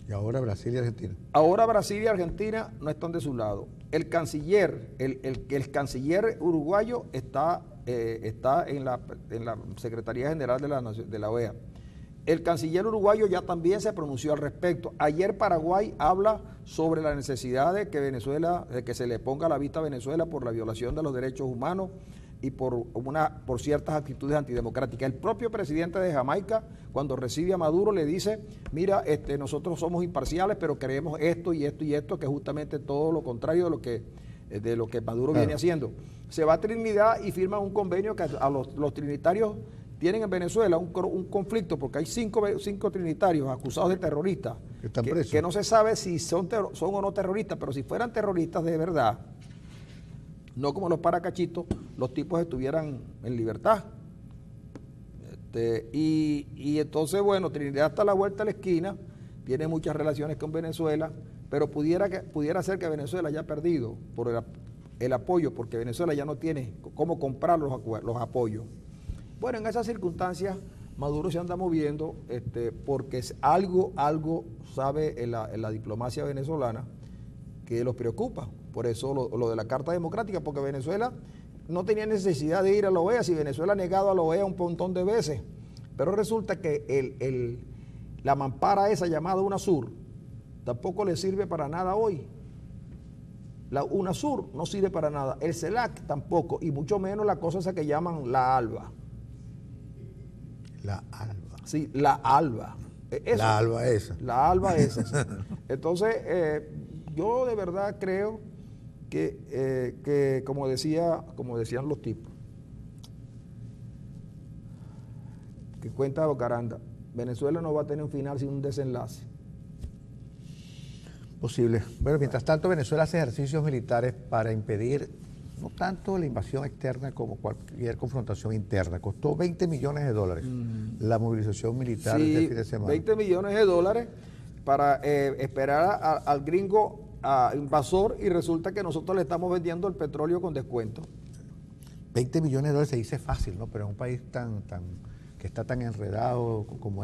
Speaker 2: Y ahora Brasil y Argentina.
Speaker 1: Ahora Brasil y Argentina no están de su lado. El canciller, el canciller uruguayo está en la Secretaría General de la OEA. El canciller uruguayo ya también se pronunció al respecto. Ayer Paraguay habla sobre la necesidad de que se le ponga la vista a Venezuela por la violación de los derechos humanos y por ciertas actitudes antidemocráticas. El propio presidente de Jamaica, cuando recibe a Maduro, le dice, mira, nosotros somos imparciales, pero queremos esto y esto y esto, que es justamente todo lo contrario de lo que Maduro viene haciendo. Se va a Trinidad y firma un convenio que a los trinitarios tienen en Venezuela un conflicto, porque hay cinco trinitarios acusados de terroristas, que no se sabe si son o no terroristas, pero si fueran terroristas de verdad, no como los paracachitos, los tipos estuvieran en libertad. Y entonces, bueno, Trinidad está a la vuelta de la esquina, tiene muchas relaciones con Venezuela, pero pudiera ser que Venezuela haya perdido por el apoyo, porque Venezuela ya no tiene cómo comprar los apoyos. Bueno, en esas circunstancias, Maduro se anda moviendo porque algo sabe en la diplomacia venezolana que los preocupa. Por eso lo de la Carta Democrática, porque Venezuela no tenía necesidad de ir a la OEA, si Venezuela ha negado a la OEA un montón de veces. Pero resulta que la mampara esa llamada UNASUR tampoco le sirve para nada hoy. La UNASUR no sirve para nada, el CELAC tampoco, y mucho menos la cosa esa que llaman la ALBA.
Speaker 2: La ALBA.
Speaker 1: Sí, la ALBA.
Speaker 2: La ALBA esa.
Speaker 1: La ALBA esa. Sí. Entonces, yo de verdad creo que como decían los tipos, que cuenta Bocaranda, Venezuela no va a tener un final sin un desenlace.
Speaker 2: Posible. Bueno, mientras tanto, Venezuela hace ejercicios militares para impedir no tanto la invasión externa como cualquier confrontación interna. Costó $20 millones la movilización militar este fin de semana.
Speaker 1: $20 millones para esperar al gringo invasor, y resulta que nosotros le estamos vendiendo el petróleo con descuento.
Speaker 2: $20 millones se dice fácil, ¿no? Pero en un país que está tan enredado como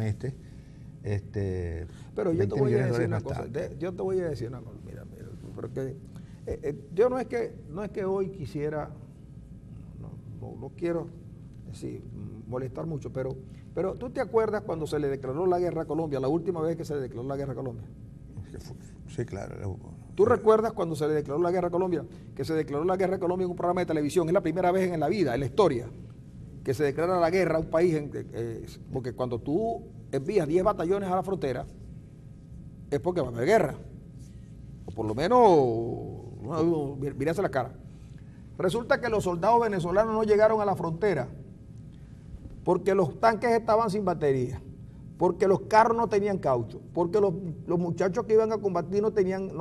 Speaker 1: pero yo te voy a decir una cosa. Mira, porque yo no es que hoy quisiera, no quiero molestar mucho, pero tú te acuerdas cuando se le declaró la guerra a Colombia, la última vez que se le declaró la guerra a Colombia.
Speaker 2: Sí, claro.
Speaker 1: ¿Tú recuerdas cuando se le declaró la guerra a Colombia? Que se declaró la guerra a Colombia en un programa de televisión. Es la primera vez en la vida, en la historia, que se declara la guerra a un país, porque cuando tú envías 10 batallones a la frontera, es porque va a haber guerra. O por lo menos, mírase la cara. Resulta que los soldados venezolanos no llegaron a la frontera porque los tanques estaban sin batería, porque los carros no tenían caucho, porque los muchachos que iban a combatir no tenían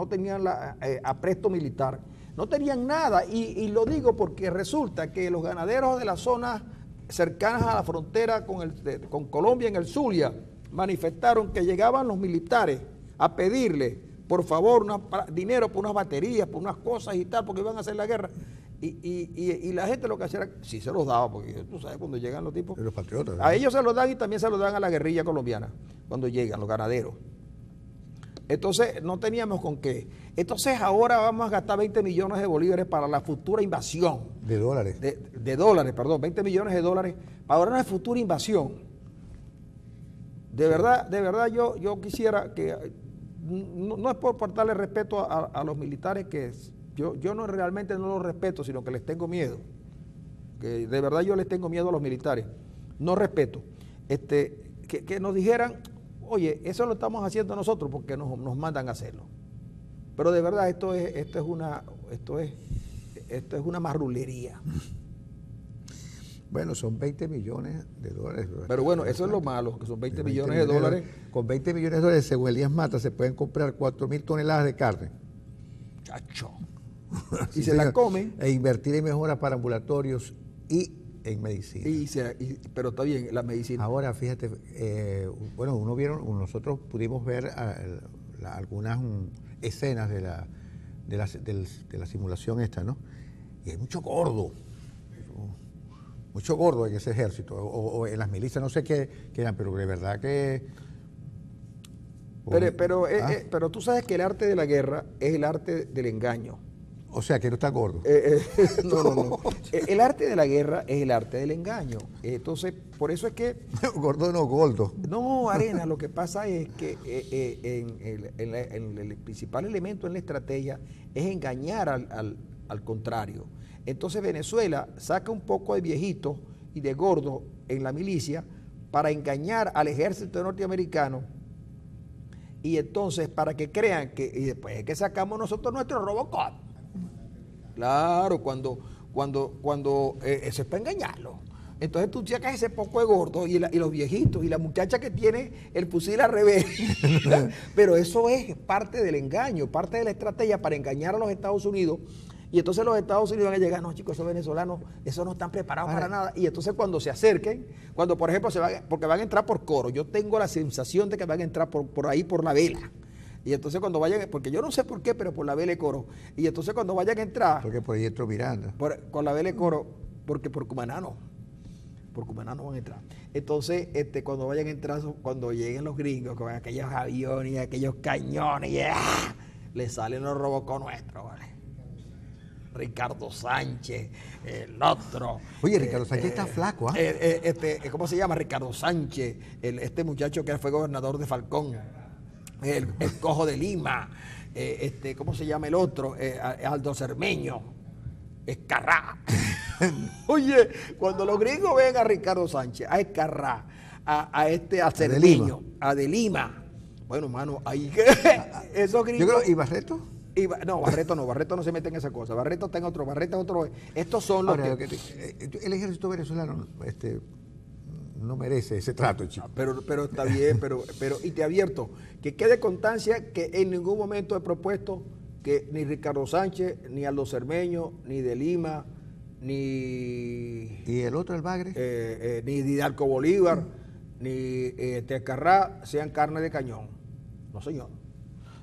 Speaker 1: apresto militar, no tenían nada. Y lo digo porque resulta que los ganaderos de las zonas cercanas a la frontera con Colombia, en el Zulia, manifestaron que llegaban los militares a pedirle, por favor, dinero por unas baterías, por unas cosas y tal, porque iban a hacer la guerra. Y la gente lo que hacía era, sí se los daba, porque tú sabes, cuando llegan los tipos,
Speaker 2: los patriotas, ¿no?
Speaker 1: A ellos se los dan y también se los dan a la guerrilla colombiana, cuando llegan los ganaderos. Entonces, no teníamos con qué. Entonces, ahora vamos a gastar 20 millones de bolívares para la futura invasión.
Speaker 2: De dólares.
Speaker 1: De dólares, perdón, 20 millones de dólares para una futura invasión. De verdad, yo quisiera que, no es por faltarle respeto a los militares, que yo no realmente no los respeto, sino que les tengo miedo. Que de verdad yo les tengo miedo a los militares. No respeto. Que nos dijeran, oye, eso lo estamos haciendo nosotros porque nos mandan a hacerlo. Pero de verdad esto es una marrulería.
Speaker 2: Bueno, son 20 millones de dólares.
Speaker 1: Pero bueno, eso es lo malo, que son 20 millones de dólares.
Speaker 2: Con 20 millones de dólares, según Elías Mata, se pueden comprar 4.000 toneladas de carne.
Speaker 1: Chacho. Y se la comen.
Speaker 2: E invertir en mejoras para ambulatorios y en medicina.
Speaker 1: Pero está bien, la medicina.
Speaker 2: Ahora, fíjate, nosotros pudimos ver algunas escenas de la simulación esta, ¿no? Y hay mucho gordo en ese ejército, o en las milicias, no sé qué eran, pero de verdad que...
Speaker 1: Pero tú sabes que el arte de la guerra es el arte del engaño.
Speaker 2: O sea, que no está gordo.
Speaker 1: No. El arte de la guerra es el arte del engaño. Entonces, por eso es que...
Speaker 2: Gordo no, gordo.
Speaker 1: No, Arena, lo que pasa es que el principal elemento en la estrategia es engañar al contrario. Entonces Venezuela saca un poco de viejitos y de gordos en la milicia para engañar al ejército norteamericano, y entonces para que crean que, y después es que sacamos nosotros nuestro Robocop. Claro, cuando eso es para engañarlo. Entonces tú sacas ese poco de gordo y los viejitos y la muchacha que tiene el fusil al revés. Pero eso es parte del engaño, parte de la estrategia para engañar a los Estados Unidos. Y entonces los Estados Unidos van a llegar, no chicos, esos venezolanos, esos no están preparados para nada. Y entonces cuando se acerquen, cuando por ejemplo porque van a entrar por Coro, yo tengo la sensación de que van a entrar por ahí por La Vela. Y entonces cuando vayan, porque yo no sé por qué, pero por La Vela y Coro. Y entonces cuando vayan a entrar...
Speaker 2: Porque por ahí entró Miranda.
Speaker 1: Con La Vela y Coro, porque por Cumaná no van a entrar. Entonces, cuando vayan a entrar, cuando lleguen los gringos con aquellos aviones y aquellos cañones, les salen los Robocop nuestros, ¿vale? Ricardo Sánchez, el otro.
Speaker 2: Oye, Ricardo Sánchez está flaco, ¿ah?
Speaker 1: ¿Cómo se llama? Ricardo Sánchez, este muchacho que fue gobernador de Falcón, el Cojo de Lima, ¿cómo se llama el otro? Aldo Cermeño, Escarrá. Oye, cuando los gringos ven a Ricardo Sánchez, a Escarrá, a Cermeño, a De Lima, bueno, mano, ahí esos gringos.
Speaker 2: Yo creo, ¿y Barreto?
Speaker 1: Barreto no se mete en esa cosa. Barreto está en otro. Estos son los
Speaker 2: Ahora, el ejército venezolano no merece ese trato, chico.
Speaker 1: Pero está bien, y te advierto, que quede constancia que en ningún momento he propuesto que ni Ricardo Sánchez, ni Aldo Cermeño, ni De Lima, ni...
Speaker 2: ¿Y el otro, el Bagre?
Speaker 1: Ni Hidalgo Bolívar, ni Tecarrá sean carne de cañón. No, señor.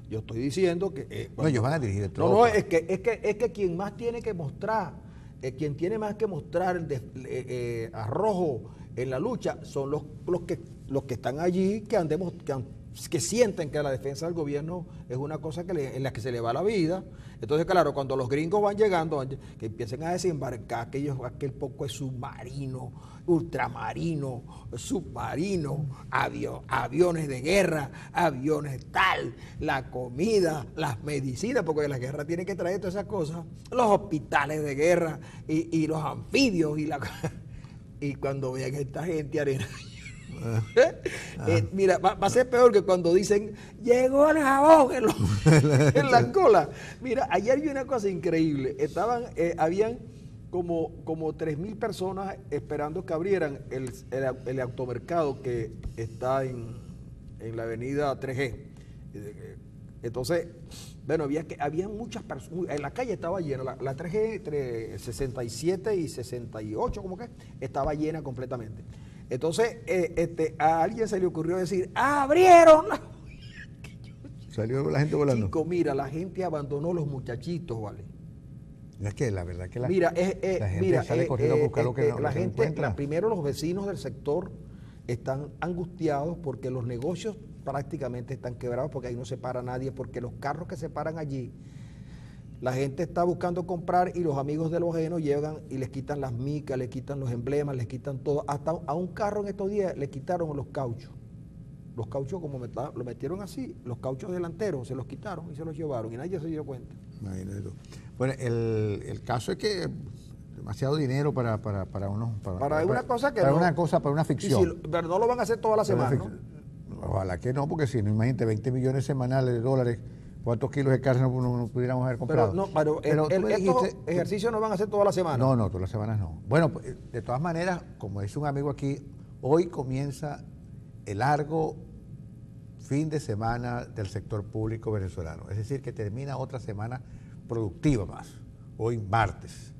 Speaker 1: Yo estoy diciendo que...
Speaker 2: no, ellos van a dirigir el tropa.
Speaker 1: No, es que quien más tiene que mostrar, quien tiene más que mostrar el arrojo en la lucha son los que están allí, que sienten que la defensa del gobierno es una cosa en la que se le va la vida. Entonces, claro, cuando los gringos van llegando, que empiecen a desembarcar aquel poco de submarino, ultramarino, submarino, aviones de guerra, aviones tal, la comida, las medicinas, porque la guerra tiene que traer todas esas cosas, los hospitales de guerra y los anfibios y cuando vean a esta gente, Arena. Mira, va a ser peor que cuando dicen llegó el jabón en la cola. Mira, ayer vi una cosa increíble. Habían como 3.000 personas esperando que abrieran el automercado que está en la avenida 3G. Entonces, bueno, habían muchas personas, en la calle estaba llena, la 3G entre 67 y 68, como que estaba llena completamente. Entonces, a alguien se le ocurrió decir, ¡abrieron!
Speaker 2: Salió la gente volando.
Speaker 1: Chico, mira, la gente abandonó los muchachitos, ¿vale?
Speaker 2: Es que la verdad que la
Speaker 1: gente
Speaker 2: sale corriendo a buscar lo que no encuentra.
Speaker 1: Primero los vecinos del sector están angustiados porque los negocios prácticamente están quebrados, porque ahí no se para nadie, porque los carros que se paran allí, la gente está buscando comprar y los amigos de los ajenos llegan y les quitan las micas, les quitan los emblemas, les quitan todo. Hasta a un carro en estos días le quitaron los cauchos. Los cauchos, como lo metieron así, los cauchos delanteros se los quitaron y se los llevaron y nadie se dio cuenta.
Speaker 2: Bueno, el caso es que demasiado dinero para una ficción.
Speaker 1: Pero no lo van a hacer toda la semana, ¿no?
Speaker 2: Ojalá que no, porque si no, imagínate, 20 millones semanales de dólares, ¿cuántos kilos de carne no pudiéramos haber comprado?
Speaker 1: Pero estos ejercicios no van a hacer toda la semana.
Speaker 2: No, todas las semanas no. Bueno, de todas maneras, como dice un amigo aquí, hoy comienza el largo fin de semana del sector público venezolano. Es decir, que termina otra semana productiva más, hoy martes.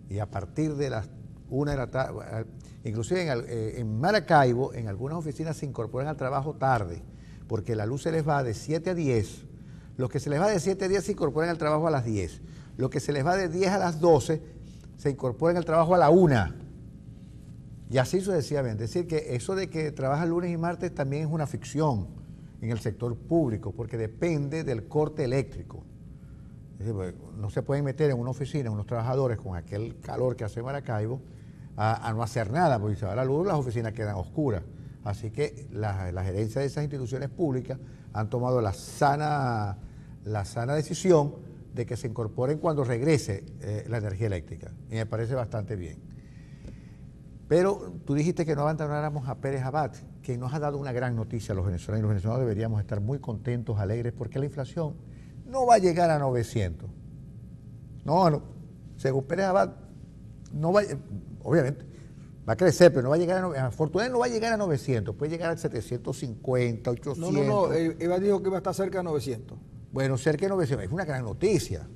Speaker 2: Y a partir de las 1 de la tarde, inclusive en Maracaibo, en algunas oficinas se incorporan al trabajo tarde, porque la luz se les va de 7 a 10. Los que se les va de 7 a 10 se incorporan al trabajo a las 10. Los que se les va de 10 a las 12 se incorporan al trabajo a la 1. Y así sucesivamente. Es decir, que eso de que trabaja lunes y martes también es una ficción en el sector público, porque depende del corte eléctrico. Es decir, pues, no se pueden meter en una oficina unos trabajadores con aquel calor que hace Maracaibo a no hacer nada, porque si se va la luz las oficinas quedan oscuras. Así que la gerencia de esas instituciones públicas han tomado la sana decisión de que se incorporen cuando regrese la energía eléctrica. Y me parece bastante bien. Pero tú dijiste que no abandonáramos a Pérez Abad, que nos ha dado una gran noticia a los venezolanos. Y los venezolanos deberíamos estar muy contentos, alegres, porque la inflación no va a llegar a 900. No. Según Pérez Abad, no va, obviamente, va a crecer, pero no va a llegar a afortunadamente no va a llegar a 900, puede llegar a 750, 800.
Speaker 1: No, Eva dijo que va a estar cerca de 900.
Speaker 2: Bueno, cerca de 900, es una gran noticia.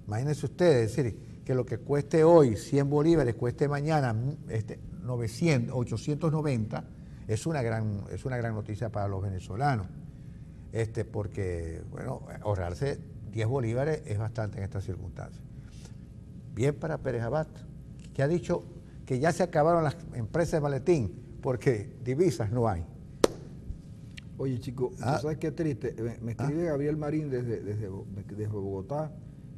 Speaker 2: Imagínense ustedes, es decir, que lo que cueste hoy 100 bolívares, cueste mañana 890, es una gran noticia para los venezolanos. Porque, bueno, ahorrarse 10 bolívares es bastante en estas circunstancias. Bien para Pérez Abad, que ha dicho que ya se acabaron las empresas de maletín, porque divisas no hay.
Speaker 1: Oye, chico, ¿tú sabes qué triste? Me escribe Gabriel Marín desde Bogotá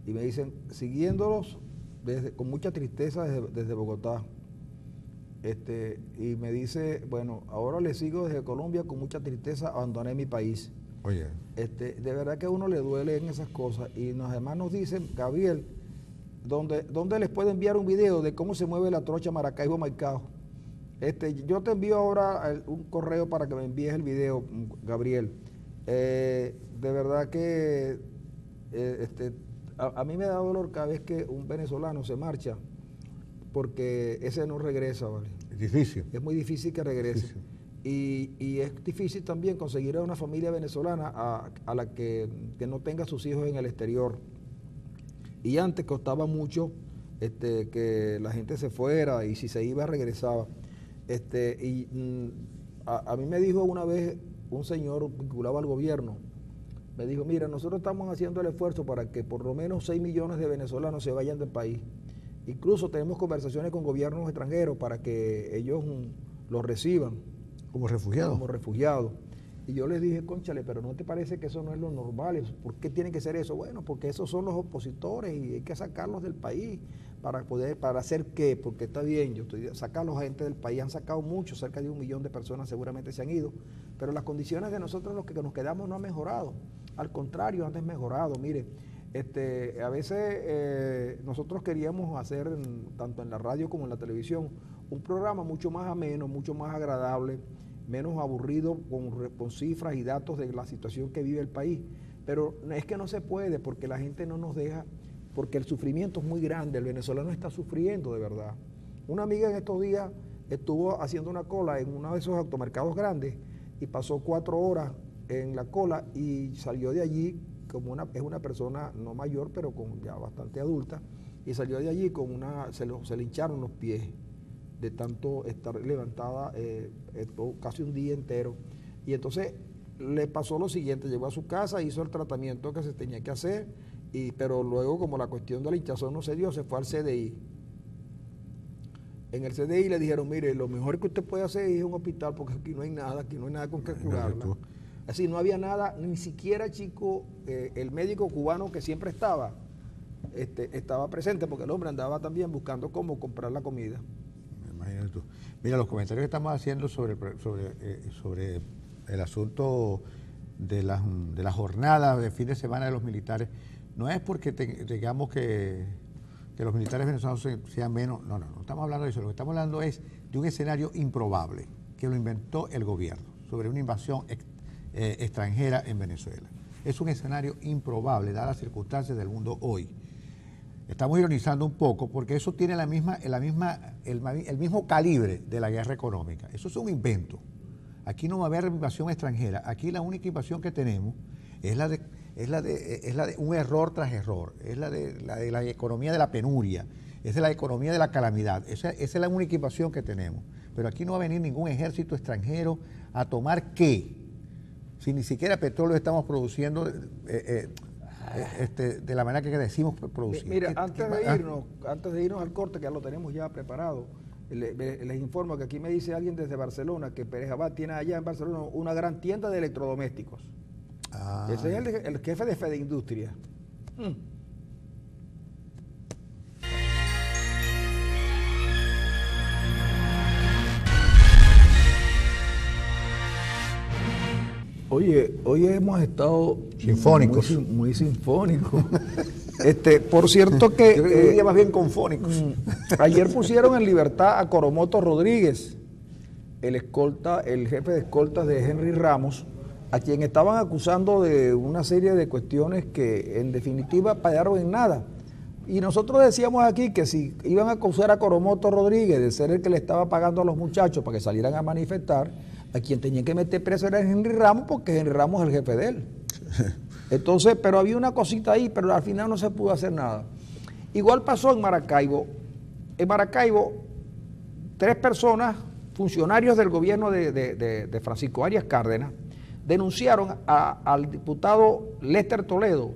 Speaker 1: y me dicen, siguiéndolos con mucha tristeza desde Bogotá. Y me dice, bueno, ahora le sigo desde Colombia con mucha tristeza, abandoné mi país.
Speaker 2: Oye.
Speaker 1: De verdad que a uno le duele en esas cosas. Y además nos dicen, Gabriel, ¿dónde les puedo enviar un video de cómo se mueve la trocha Maracaibo-Maicao? Yo te envío ahora un correo para que me envíes el video, Gabriel. De verdad que a mí me da dolor cada vez que un venezolano se marcha, porque ese no regresa, ¿vale?
Speaker 2: Es difícil.
Speaker 1: Es muy difícil que regrese. Difícil. Y es difícil también conseguir a una familia venezolana a la que no tenga sus hijos en el exterior. Y antes costaba mucho que la gente se fuera, y si se iba regresaba. A mí me dijo una vez un señor vinculado al gobierno, me dijo, mira, nosotros estamos haciendo el esfuerzo para que por lo menos 6 millones de venezolanos se vayan del país. Incluso tenemos conversaciones con gobiernos extranjeros para que ellos los reciban.
Speaker 2: Como refugiados.
Speaker 1: Como refugiados. Y yo les dije, cónchale, pero ¿no te parece que eso no es lo normal? ¿Por qué tiene que ser eso? Bueno, porque esos son los opositores y hay que sacarlos del país. ¿Para hacer qué? Porque está bien, sacar a la gente del país, han sacado mucho, cerca de 1 millón de personas seguramente se han ido, pero las condiciones de nosotros los que nos quedamos no han mejorado. Al contrario, han desmejorado. Mire, a veces nosotros queríamos hacer, tanto en la radio como en la televisión, un programa mucho más ameno, mucho más agradable, menos aburrido, con cifras y datos de la situación que vive el país. Pero es que no se puede, porque la gente no nos deja, porque el sufrimiento es muy grande, el venezolano está sufriendo de verdad. Una amiga en estos días estuvo haciendo una cola en uno de esos automercados grandes y pasó 4 horas en la cola y salió de allí es una persona no mayor, pero ya bastante adulta, y salió de allí se le hincharon los pies de tanto estar levantada casi un día entero. Y entonces le pasó lo siguiente, llegó a su casa, hizo el tratamiento que se tenía que hacer, pero luego, como la cuestión de la hinchazón no se dio, se fue al CDI. En el CDI le dijeron, mire, lo mejor que usted puede hacer es ir a un hospital, porque aquí no hay nada con que curarla. Así, no había nada, ni siquiera, chico, el médico cubano que siempre estaba presente, porque el hombre andaba también buscando cómo comprar la comida.
Speaker 2: Imagínate tú. Mira, los comentarios que estamos haciendo sobre el asunto de la jornada de fin de semana de los militares, no es porque digamos que los militares venezolanos sean menos, no estamos hablando de eso, lo que estamos hablando es de un escenario improbable que lo inventó el gobierno sobre una invasión extranjera en Venezuela. Es un escenario improbable, dadas las circunstancias del mundo hoy. Estamos ironizando un poco porque eso tiene el mismo calibre de la guerra económica. Eso es un invento. Aquí no va a haber invasión extranjera. Aquí la única invasión que tenemos es la de un error tras error. Es la de la economía de la penuria. Es de la economía de la calamidad. Esa es la única invasión que tenemos. Pero aquí no va a venir ningún ejército extranjero a tomar ¿qué? si ni siquiera petróleo estamos produciendo de la manera que decimos producir?
Speaker 1: Mira, antes de irnos al corte, que ya lo tenemos ya preparado, les informo que aquí me dice alguien desde Barcelona que Pérez Abad tiene allá en Barcelona una gran tienda de electrodomésticos. Ese es el jefe de Fede Industria. Oye, hoy hemos estado
Speaker 2: sinfónicos,
Speaker 1: muy sinfónicos. Por cierto que
Speaker 2: yo diría más bien confónicos.
Speaker 1: Ayer pusieron en libertad a Coromoto Rodríguez, el jefe de escoltas de Henry Ramos, a quien estaban acusando de una serie de cuestiones que en definitiva pararon en nada. Y nosotros decíamos aquí que si iban a acusar a Coromoto Rodríguez de ser el que le estaba pagando a los muchachos para que salieran a manifestar, a quien tenían que meter preso era Henry Ramos, porque Henry Ramos es el jefe de él. Entonces, pero había una cosita ahí, pero al final no se pudo hacer nada. Igual pasó en Maracaibo. En Maracaibo, 3 personas, funcionarios del gobierno de Francisco Arias Cárdenas, denunciaron al diputado Lester Toledo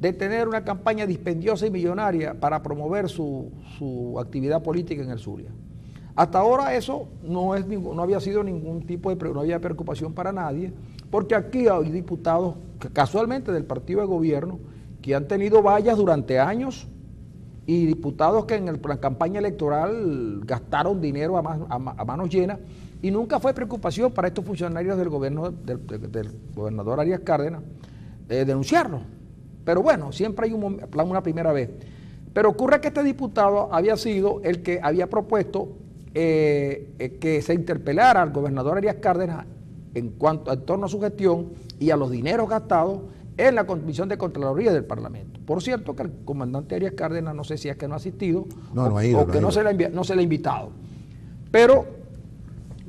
Speaker 1: de tener una campaña dispendiosa y millonaria para promover su actividad política en el Zulia. Hasta ahora eso no había sido ningún tipo no había preocupación para nadie, porque aquí hay diputados casualmente del partido de gobierno que han tenido vallas durante años y diputados que en la campaña electoral gastaron dinero a manos llenas, y nunca fue preocupación para estos funcionarios del gobierno del gobernador Arias Cárdenas denunciarlo. Pero bueno, siempre hay una primera vez. Pero ocurre que este diputado había sido el que había propuesto que se interpelara al gobernador Arias Cárdenas en torno a su gestión y a los dineros gastados en la Comisión de Contraloría del Parlamento. Por cierto que el comandante Arias Cárdenas no sé si es que no ha asistido o que no se le ha invitado. Pero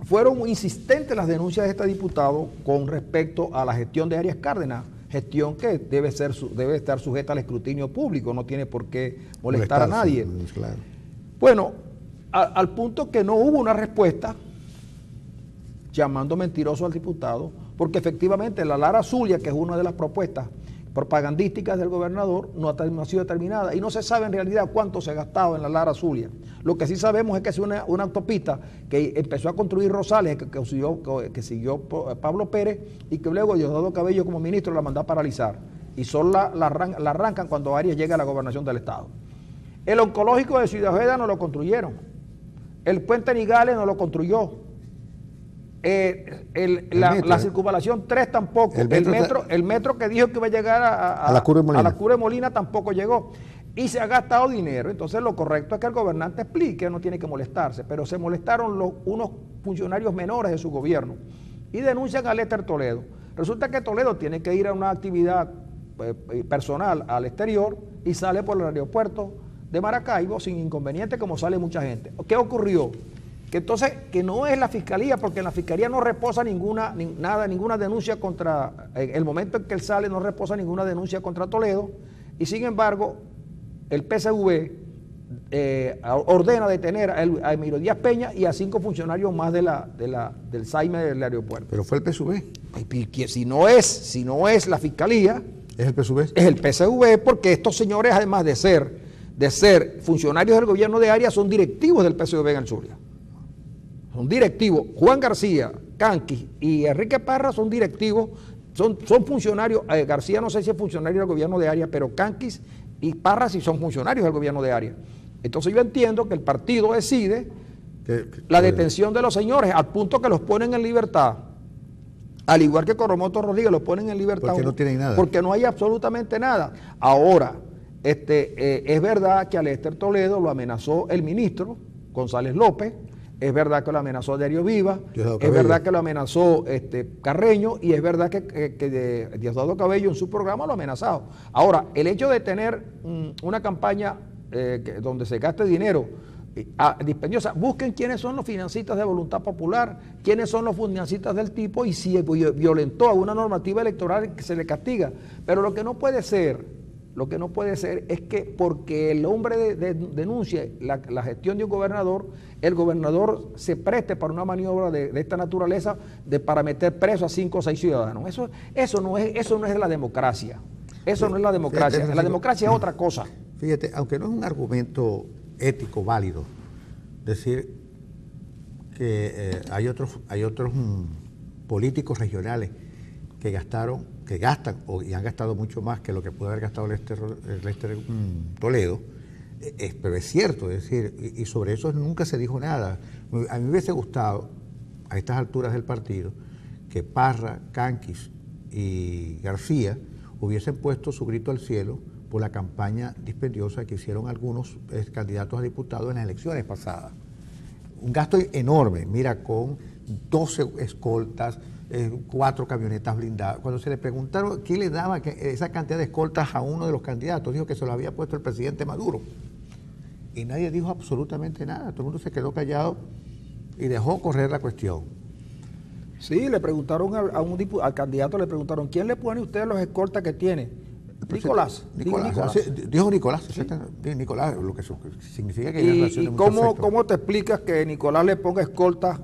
Speaker 1: fueron insistentes las denuncias de este diputado con respecto a la gestión de Arias Cárdenas, gestión que debe estar sujeta al escrutinio público, no tiene por qué molestar a nadie.
Speaker 2: Claro.
Speaker 1: Bueno, al punto que no hubo una respuesta llamando mentiroso al diputado, porque efectivamente la Lara Zulia, que es una de las propuestas propagandísticas del gobernador, no ha sido determinada y no se sabe en realidad cuánto se ha gastado en la Lara Zulia. Lo que sí sabemos es que es una autopista que empezó a construir Rosales, que siguió Pablo Pérez, y que luego Diosdado Cabello como ministro la mandó a paralizar, y solo la arrancan cuando Arias llega a la gobernación del estado. El oncológico de Ciudad Ojeda no lo construyeron, el puente Nigales no lo construyó, la circunvalación 3 tampoco, el metro que dijo que iba a llegar a la Cura de Molina tampoco llegó, y se ha gastado dinero. Entonces lo correcto es que el gobernante explique, no tiene que molestarse, pero se molestaron unos funcionarios menores de su gobierno y denuncian a Lester Toledo. Resulta que Toledo tiene que ir a una actividad personal al exterior y sale por el aeropuerto de Maracaibo sin inconveniente, como sale mucha gente. ¿Qué ocurrió? Que entonces, que no es la fiscalía, porque en la fiscalía no reposa ninguna denuncia contra, en el momento en que él sale no reposa ninguna denuncia contra Toledo, y sin embargo, el PSV ordena detener a Emilio Díaz Peña y a 5 funcionarios más del SAIME del aeropuerto.
Speaker 2: Pero fue el PSV.
Speaker 1: Si no es la fiscalía,
Speaker 2: ¿es el PSV?
Speaker 1: Es el PSV, porque estos señores, además de ser funcionarios del gobierno de Arias, son directivos del PSV en el Zulia. Son directivos. Juan García, Canquis y Enrique Parra son directivos, son funcionarios. García no sé si es funcionario del gobierno de Arias, pero Canquis y Parra sí son funcionarios del gobierno de Arias. Entonces yo entiendo que el partido decide la detención de los señores, al punto que los ponen en libertad, al igual que Coromoto Rodríguez, los ponen en libertad.
Speaker 2: Porque no tienen nada.
Speaker 1: Porque no hay absolutamente nada. Ahora, es verdad que a Lester Toledo lo amenazó el ministro González López, es verdad que lo amenazó Darío Viva, es verdad que lo amenazó Carreño, y es verdad que Diosdado Cabello en su programa lo ha amenazado. Ahora, el hecho de tener una campaña donde se gaste dinero dispendiosa, busquen quiénes son los financistas de Voluntad Popular, quiénes son los financistas del tipo, y si violentó a una normativa electoral que se le castiga. Pero lo que no puede ser lo que no puede ser es que porque el hombre denuncie la gestión de un gobernador, el gobernador se preste para una maniobra de esta naturaleza para meter preso a 5 o 6 ciudadanos. Eso no es la democracia. Eso no es la democracia. La democracia es otra cosa.
Speaker 2: Fíjate, aunque no es un argumento ético válido decir que hay otros políticos regionales que gastan y han gastado mucho más que lo que pudo haber gastado Lester Toledo, pero es cierto, es decir, y sobre eso nunca se dijo nada. A mí me hubiese gustado, a estas alturas del partido, que Parra, Canquis y García hubiesen puesto su grito al cielo por la campaña dispendiosa que hicieron algunos candidatos a diputados en las elecciones pasadas. Un gasto enorme, mira, con 12 escoltas, 4 camionetas blindadas. Cuando se le preguntaron quién le daba esa cantidad de escoltas a uno de los candidatos, dijo que se lo había puesto el presidente Maduro. Y nadie dijo absolutamente nada, todo el mundo se quedó callado y dejó correr la cuestión.
Speaker 1: Sí, le preguntaron al candidato, le preguntaron, ¿quién le pone a usted los escoltas que tiene? Nicolás.
Speaker 2: Dijo Nicolás, ¿sí? Nicolás, lo que significa que hay relación de mucho afecto.
Speaker 1: ¿Cómo te explicas que Nicolás le ponga escoltas,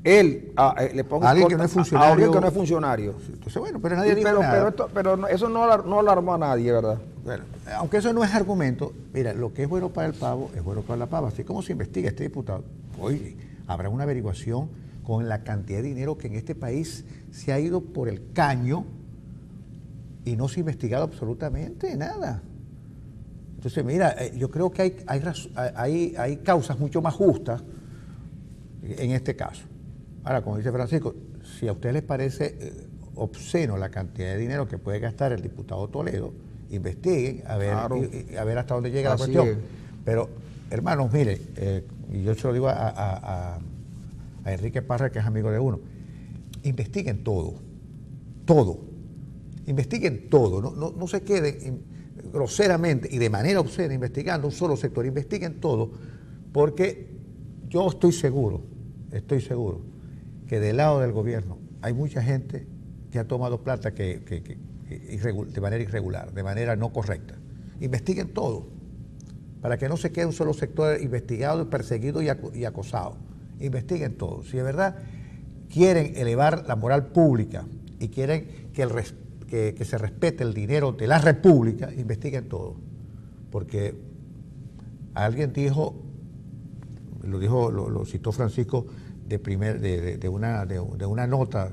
Speaker 1: le ponga
Speaker 2: a alguien que no es funcionario?
Speaker 1: A alguien que no es funcionario.
Speaker 2: Entonces, bueno, pero nadie dijo nada.
Speaker 1: Pero eso no alarmó a nadie, ¿verdad?
Speaker 2: Bueno, aunque eso no es argumento, mira, lo que es bueno para el pavo es bueno para la pava. Así como se investiga este diputado, oye, habrá una averiguación con la cantidad de dinero que en este país se ha ido por el caño y no se ha investigado absolutamente nada. Entonces, mira, yo creo que hay causas mucho más justas en este caso. Ahora, como dice Francisco, si a ustedes les parece obsceno la cantidad de dinero que puede gastar el diputado Toledo, investiguen a ver, claro, a ver hasta dónde llega la cuestión. Es. Pero, hermanos, mire, y yo se lo digo a Enrique Parra, que es amigo de uno, investiguen todo, investiguen todo, no se queden groseramente y de manera obscena investigando un solo sector, investiguen todo, porque yo estoy seguro que del lado del gobierno hay mucha gente que ha tomado plata de manera irregular, de manera no correcta. Investiguen todo, para que no se quede un solo sector investigado, perseguido y acosado. Investiguen todo. Si de verdad quieren elevar la moral pública y quieren que se respete el dinero de la República, investiguen todo. Porque alguien dijo, lo citó Francisco de una nota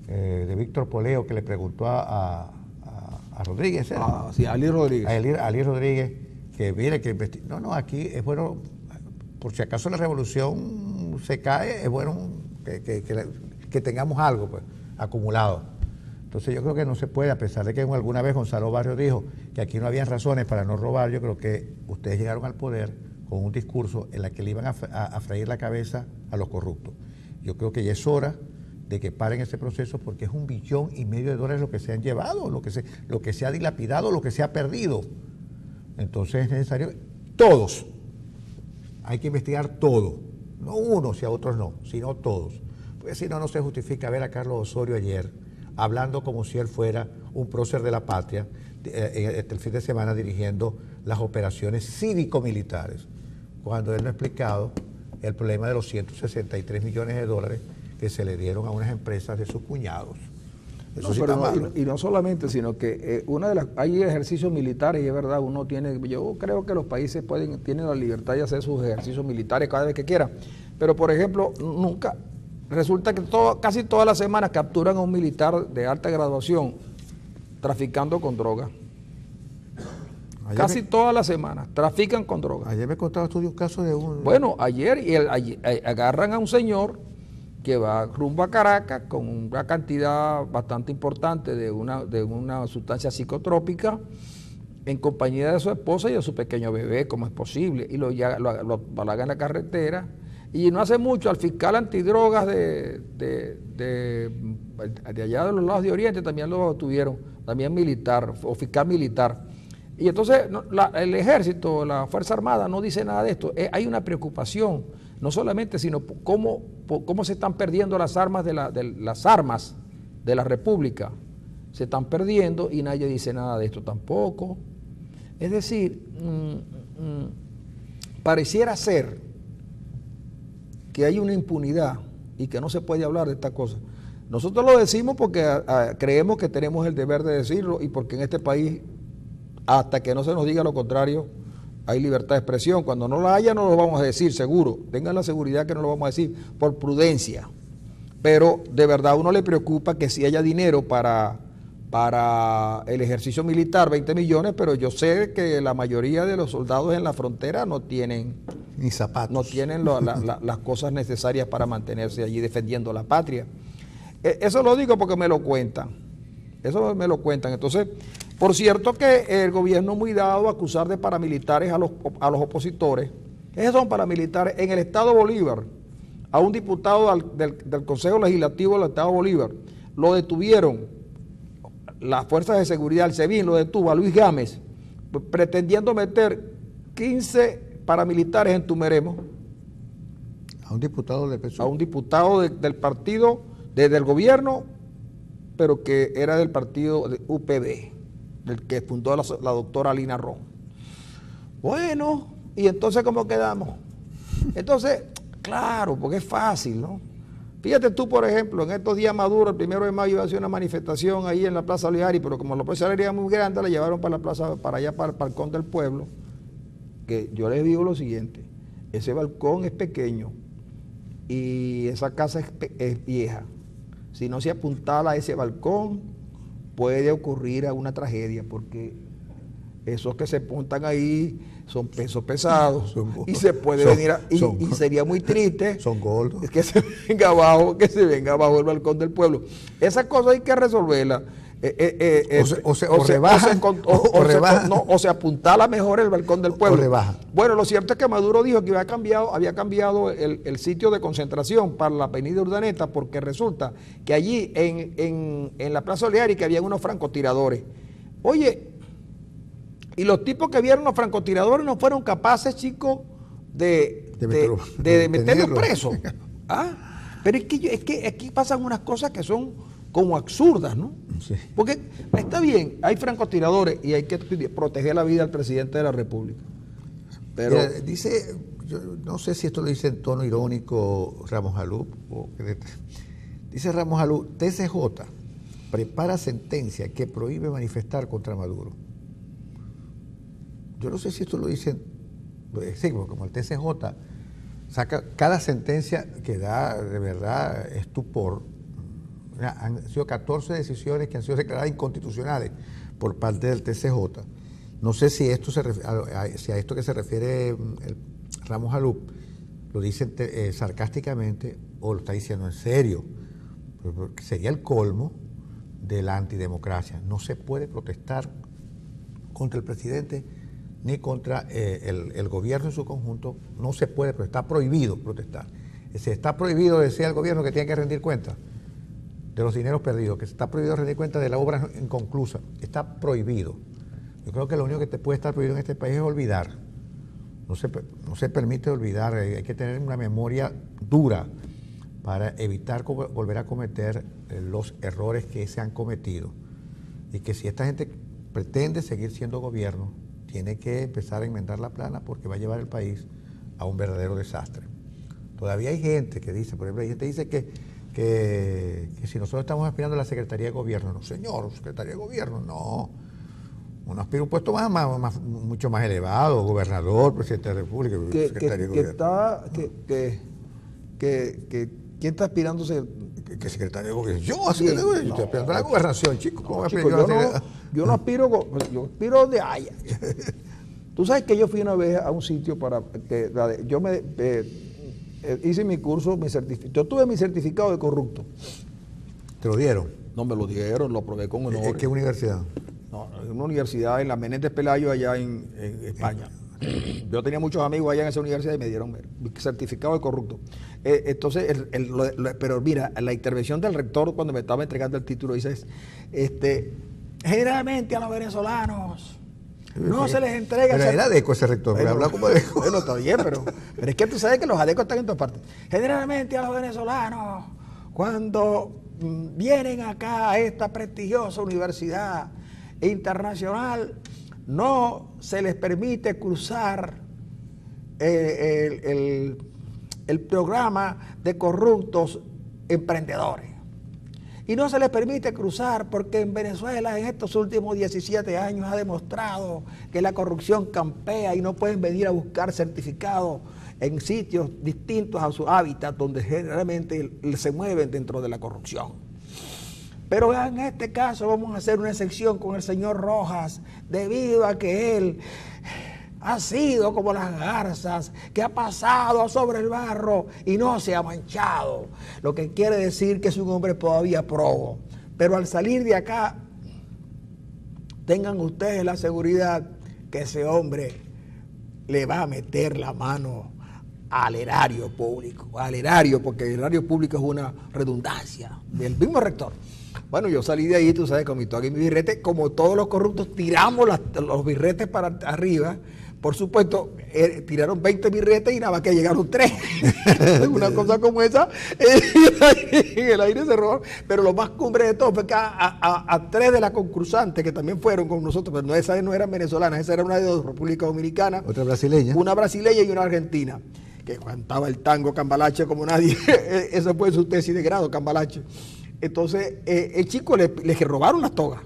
Speaker 2: de Víctor Poleo que le preguntó a Rodríguez.
Speaker 1: Sí, a Ali Rodríguez.
Speaker 2: A Ali Rodríguez, que mire, que investigue. No, aquí es bueno, por si acaso la revolución se cae, es bueno que tengamos algo pues, acumulado. Entonces yo creo que no se puede, a pesar de que alguna vez Gonzalo Barrios dijo que aquí no había razones para no robar, yo creo que ustedes llegaron al poder con un discurso en el que le iban a freír la cabeza a los corruptos. Yo creo que ya es hora de que paren ese proceso porque es $1,5 billones lo que se han llevado, lo que se ha dilapidado, lo que se ha perdido. Entonces es necesario, todos, hay que investigar todo, no unos y a otros no, sino todos. Porque si no, no se justifica ver a Carlos Osorio ayer hablando como si él fuera un prócer de la patria, el fin de semana dirigiendo las operaciones cívico-militares, cuando él no ha explicado el problema de los $163 millones que se le dieron a unas empresas de sus cuñados.
Speaker 1: Eso no, sí pero no, y no solamente, sino que hay ejercicios militares y es verdad, yo creo que los países tienen la libertad de hacer sus ejercicios militares cada vez que quieran, pero por ejemplo, resulta que casi todas las semanas capturan a un militar de alta graduación traficando con droga. Casi todas las semanas trafican con droga.
Speaker 2: Ayer me contabas tú de un caso de un...
Speaker 1: Bueno, ayer agarran a un señor que va rumbo a Caracas con una cantidad bastante importante de una sustancia psicotrópica en compañía de su esposa y de su pequeño bebé, como es posible, y lo balagan en la carretera. Y no hace mucho al fiscal antidrogas de allá de los lados de Oriente también lo tuvieron, también militar, o fiscal militar. Y entonces el ejército, la Fuerza Armada no dice nada de esto. Hay una preocupación, no solamente, sino cómo se están perdiendo las armas de la República. Se están perdiendo y nadie dice nada de esto tampoco. Es decir, pareciera ser que hay una impunidad y que no se puede hablar de esta cosa. Nosotros lo decimos porque creemos que tenemos el deber de decirlo y porque en este país, hasta que no se nos diga lo contrario, hay libertad de expresión. Cuando no la haya, no lo vamos a decir, seguro. Tengan la seguridad que no lo vamos a decir, por prudencia. Pero de verdad a uno le preocupa que si haya dinero para el ejercicio militar, 20 millones, pero yo sé que la mayoría de los soldados en la frontera no tienen
Speaker 2: ni zapatos,
Speaker 1: no tienen las cosas necesarias para mantenerse allí defendiendo la patria. Eso lo digo porque me lo cuentan. Eso me lo cuentan. Entonces, por cierto que el gobierno es muy dado a acusar de paramilitares a los opositores. Esos son paramilitares. En el Estado Bolívar, a un diputado del Consejo Legislativo del Estado Bolívar, lo detuvieron las fuerzas de seguridad, el SEBIN lo detuvo a Luis Gámez, pretendiendo meter 15 paramilitares en Tumeremo.
Speaker 2: A un diputado del PSUV.
Speaker 1: A un diputado del partido, del gobierno, pero que era del partido de UPB, del que fundó la doctora Lina Ron. Bueno, y entonces ¿cómo quedamos? Entonces, claro, porque es fácil, ¿no? Fíjate tú, por ejemplo, en estos días Maduro, el 1 de mayo, iba a hacer una manifestación ahí en la Plaza Oliari, pero como la plaza era muy grande, la llevaron para la plaza, para allá, para el balcón del pueblo, que yo les digo lo siguiente: ese balcón es pequeño y esa casa es vieja. Si no se apuntala a ese balcón, puede ocurrir alguna tragedia, porque esos que se apuntan ahí son pesos pesados y se puede venir y sería muy triste
Speaker 2: son gordos,
Speaker 1: que se venga abajo el balcón del pueblo. Esas cosas hay que resolverla.
Speaker 2: O se
Speaker 1: apuntala mejor el balcón del pueblo.
Speaker 2: O rebaja.
Speaker 1: Bueno, lo cierto es que Maduro dijo que había cambiado el sitio de concentración para la avenida Urdaneta, porque resulta que allí en la Plaza Oliari que había unos francotiradores. Oye, y los tipos que vieron los francotiradores no fueron capaces, chicos, de meterlos presos. ¿Ah? Pero es que aquí pasan unas cosas que son como absurdas, ¿no?
Speaker 2: Sí.
Speaker 1: Porque está bien, hay francotiradores y hay que proteger la vida del presidente de la República. Pero
Speaker 2: mira, dice, yo no sé si esto lo dice en tono irónico Ramos Jalú, dice Ramos Jalú: TCJ prepara sentencia que prohíbe manifestar contra Maduro. Yo no sé si esto lo dicen, sí, como el TCJ saca cada sentencia que da de verdad estupor. Han sido 14 decisiones que han sido declaradas inconstitucionales por parte del TCJ. No sé si esto si a esto que se refiere el Ramos Jalú lo dicen sarcásticamente o lo está diciendo en serio, porque sería el colmo de la antidemocracia. No se puede protestar contra el presidente ni contra el gobierno en su conjunto. No se puede, pero está prohibido protestar. Está prohibido decir al gobierno que tiene que rendir cuentas de los dineros perdidos, que está prohibido rendir cuentas de la obra inconclusa. Está prohibido. Yo creo que lo único que te puede estar prohibido en este país es olvidar. No se permite olvidar. Hay que tener una memoria dura para evitar volver a cometer los errores que se han cometido. Y que si esta gente pretende seguir siendo gobierno, tiene que empezar a enmendar la plana, porque va a llevar el país a un verdadero desastre. Todavía hay gente que dice, por ejemplo, hay gente que dice que si nosotros estamos aspirando a la Secretaría de Gobierno, no señor, Secretaría de Gobierno, no. Uno aspira a un puesto mucho más elevado, gobernador, presidente de la República, secretario de Gobierno.
Speaker 1: ¿Quién está aspirando a ser?
Speaker 2: ¿Qué secretario de Gobierno? Yo estoy aspirando a la gobernación, chico. ¿Cómo
Speaker 1: chico, yo no aspiro, yo aspiro de allá. Tú sabes que yo fui una vez a un sitio yo hice mi curso, yo tuve mi certificado de corrupto.
Speaker 2: ¿Te lo dieron?
Speaker 1: No me lo dieron, lo probé con honor.
Speaker 2: ¿En qué universidad?
Speaker 1: No, en una universidad en la Menéndez Pelayo, allá en España. Yo tenía muchos amigos allá en esa universidad y me dieron mi certificado de corrupto. Entonces, pero mira, la intervención del rector cuando me estaba entregando el título dice, generalmente a los venezolanos no se les entrega...
Speaker 2: Pero era ADECO ese rector,
Speaker 1: bueno,
Speaker 2: habla como ADECO.
Speaker 1: Bueno, está bien, pero es que tú sabes que los ADECO están en todas partes. Generalmente a los venezolanos, cuando vienen acá a esta prestigiosa universidad internacional, no se les permite cruzar el programa de corruptos emprendedores. Y no se les permite cruzar porque en Venezuela en estos últimos 17 años ha demostrado que la corrupción campea y no pueden venir a buscar certificados en sitios distintos a su hábitat donde generalmente se mueven dentro de la corrupción. Pero en este caso vamos a hacer una excepción con el señor Rojas debido a que él ha sido como las garzas, que ha pasado sobre el barro y no se ha manchado. Lo que quiere decir que es un hombre todavía probo. Pero al salir de acá, tengan ustedes la seguridad que ese hombre le va a meter la mano al erario público. Al erario, porque el erario público es una redundancia del mismo rector. Bueno, yo salí de ahí, tú sabes, con mi toga y mi birrete, como todos los corruptos, tiramos los birretes para arriba. Por supuesto, tiraron 20 birretes y nada más que llegaron 3. Una cosa como esa, en el aire se robó. Pero lo más cumbre de todo fue que a 3 de las concursantes, que también fueron con nosotros, pero esa no eran venezolanas, esa era una de República Dominicana.
Speaker 2: Otra brasileña.
Speaker 1: Una brasileña y una argentina, que cantaba el tango Cambalache como nadie. Esa fue su tesis de grado, Cambalache. Entonces, el chico le robaron las togas.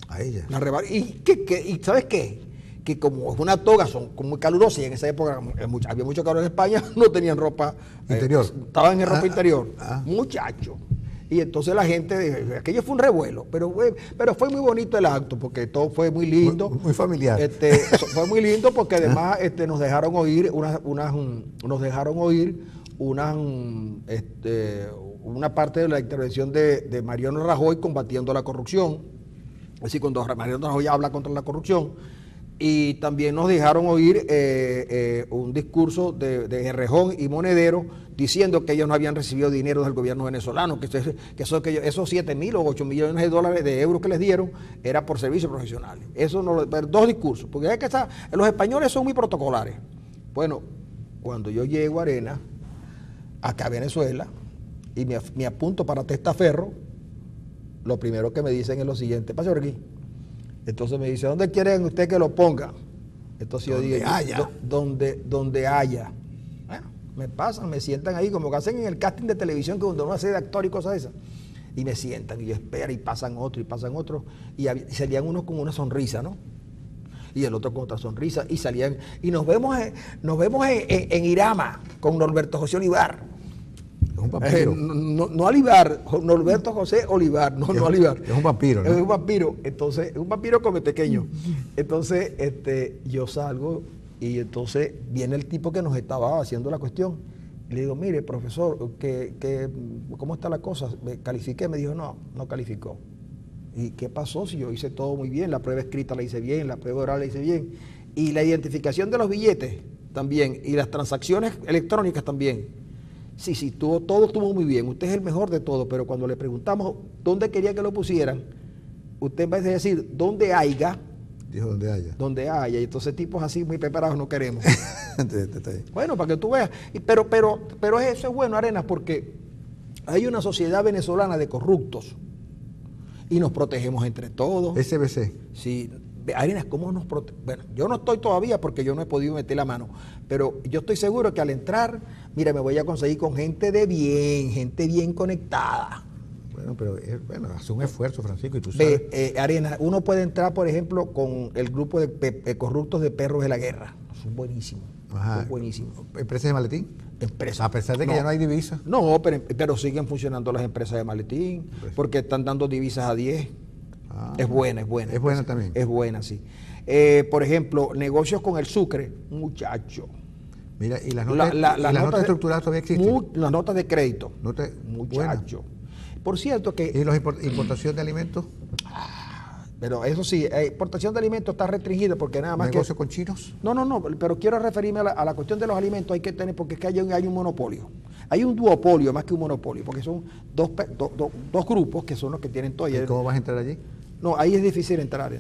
Speaker 2: A ella.
Speaker 1: La robaron. ¿Y sabes qué? Que como es una toga, son muy calurosas y en esa época había mucho calor en España, no tenían ropa
Speaker 2: interior.
Speaker 1: Estaban en ropa interior.
Speaker 2: Muchacho.
Speaker 1: Y entonces la gente, aquello fue un revuelo, pero fue muy bonito el acto, porque todo fue muy lindo.
Speaker 2: Muy familiar.
Speaker 1: Fue muy lindo porque además nos dejaron oír una parte de la intervención de Mariano Rajoy combatiendo la corrupción. Es decir, cuando Mariano Rajoy habla contra la corrupción. Y también nos dejaron oír un discurso de Errejón y Monedero diciendo que ellos no habían recibido dinero del gobierno venezolano, que esos 7.000 o 8 millones de dólares de euros que les dieron era por servicios profesionales. Eso no, 2 discursos, porque es que los españoles son muy protocolares. Bueno, cuando yo llego a Arena, acá a Venezuela, y me apunto para Testaferro, lo primero que me dicen es lo siguiente: pase por aquí. Entonces me dice, ¿dónde quieren usted que lo ponga? Entonces yo digo, donde haya. Bueno, me pasan, me sientan ahí, como que hacen en el casting de televisión, que donde uno hace de actor y cosas de esas. Y me sientan, y yo espero, y pasan otros, y salían unos con una sonrisa, ¿no? Y el otro con otra sonrisa, y salían, y nos vemos en Irama, con Norberto José Olivar.
Speaker 2: Es un vampiro.
Speaker 1: No Olivar, Norberto José Olivar, no Olivar.
Speaker 2: Es un vampiro, ¿no?
Speaker 1: Es un vampiro, entonces, es un vampiro come pequeño. Entonces, yo salgo y entonces viene el tipo que nos estaba haciendo la cuestión. Y le digo, mire, profesor, ¿cómo está la cosa? ¿Me califiqué? Me dijo, no calificó. ¿Y qué pasó? Si yo hice todo muy bien, la prueba escrita la hice bien, la prueba oral la hice bien. Y la identificación de los billetes también, y las transacciones electrónicas también. Sí, todo estuvo muy bien, usted es el mejor de todo, pero cuando le preguntamos dónde quería que lo pusieran, usted en vez de decir dónde haya,
Speaker 2: dijo donde haya.
Speaker 1: Donde haya, y entonces tipos así muy preparados no queremos. Bueno, para que tú veas. Pero eso es bueno, Arenas, porque hay una sociedad venezolana de corruptos y nos protegemos entre todos.
Speaker 2: SBC.
Speaker 1: Sí. Arenas, ¿cómo nos protege? Bueno, yo no estoy todavía porque yo no he podido meter la mano, pero yo estoy seguro que al entrar, mira, me voy a conseguir con gente bien conectada.
Speaker 2: Bueno, pero hace un esfuerzo, Francisco, y tú sabes.
Speaker 1: Arenas, uno puede entrar, por ejemplo, con el grupo de corruptos de perros de la guerra. Son buenísimos.
Speaker 2: Ajá.
Speaker 1: Son buenísimos.
Speaker 2: ¿Empresas de maletín?
Speaker 1: Empresas.
Speaker 2: A pesar de que ya no hay divisas.
Speaker 1: No, pero siguen funcionando las empresas de maletín, porque están dando divisas a 10. Es buena.
Speaker 2: Es buena también.
Speaker 1: Es buena, sí. Por ejemplo, negocios con el Sucre, muchacho.
Speaker 2: Mira, y las notas estructuradas todavía existen.
Speaker 1: Las notas de crédito.
Speaker 2: Muchacho.
Speaker 1: Buena. Por cierto que...
Speaker 2: ¿Y la importación de alimentos?
Speaker 1: Pero eso sí, importación de alimentos está restringida porque nada más
Speaker 2: ¿Negocio con chinos?
Speaker 1: No, pero quiero referirme a la cuestión de los alimentos. Hay que tener, porque es que hay un monopolio. Hay un duopolio más que un monopolio, porque son dos grupos que son los que tienen todo.
Speaker 2: ¿Y cómo vas a entrar allí?
Speaker 1: No, ahí es difícil entrar.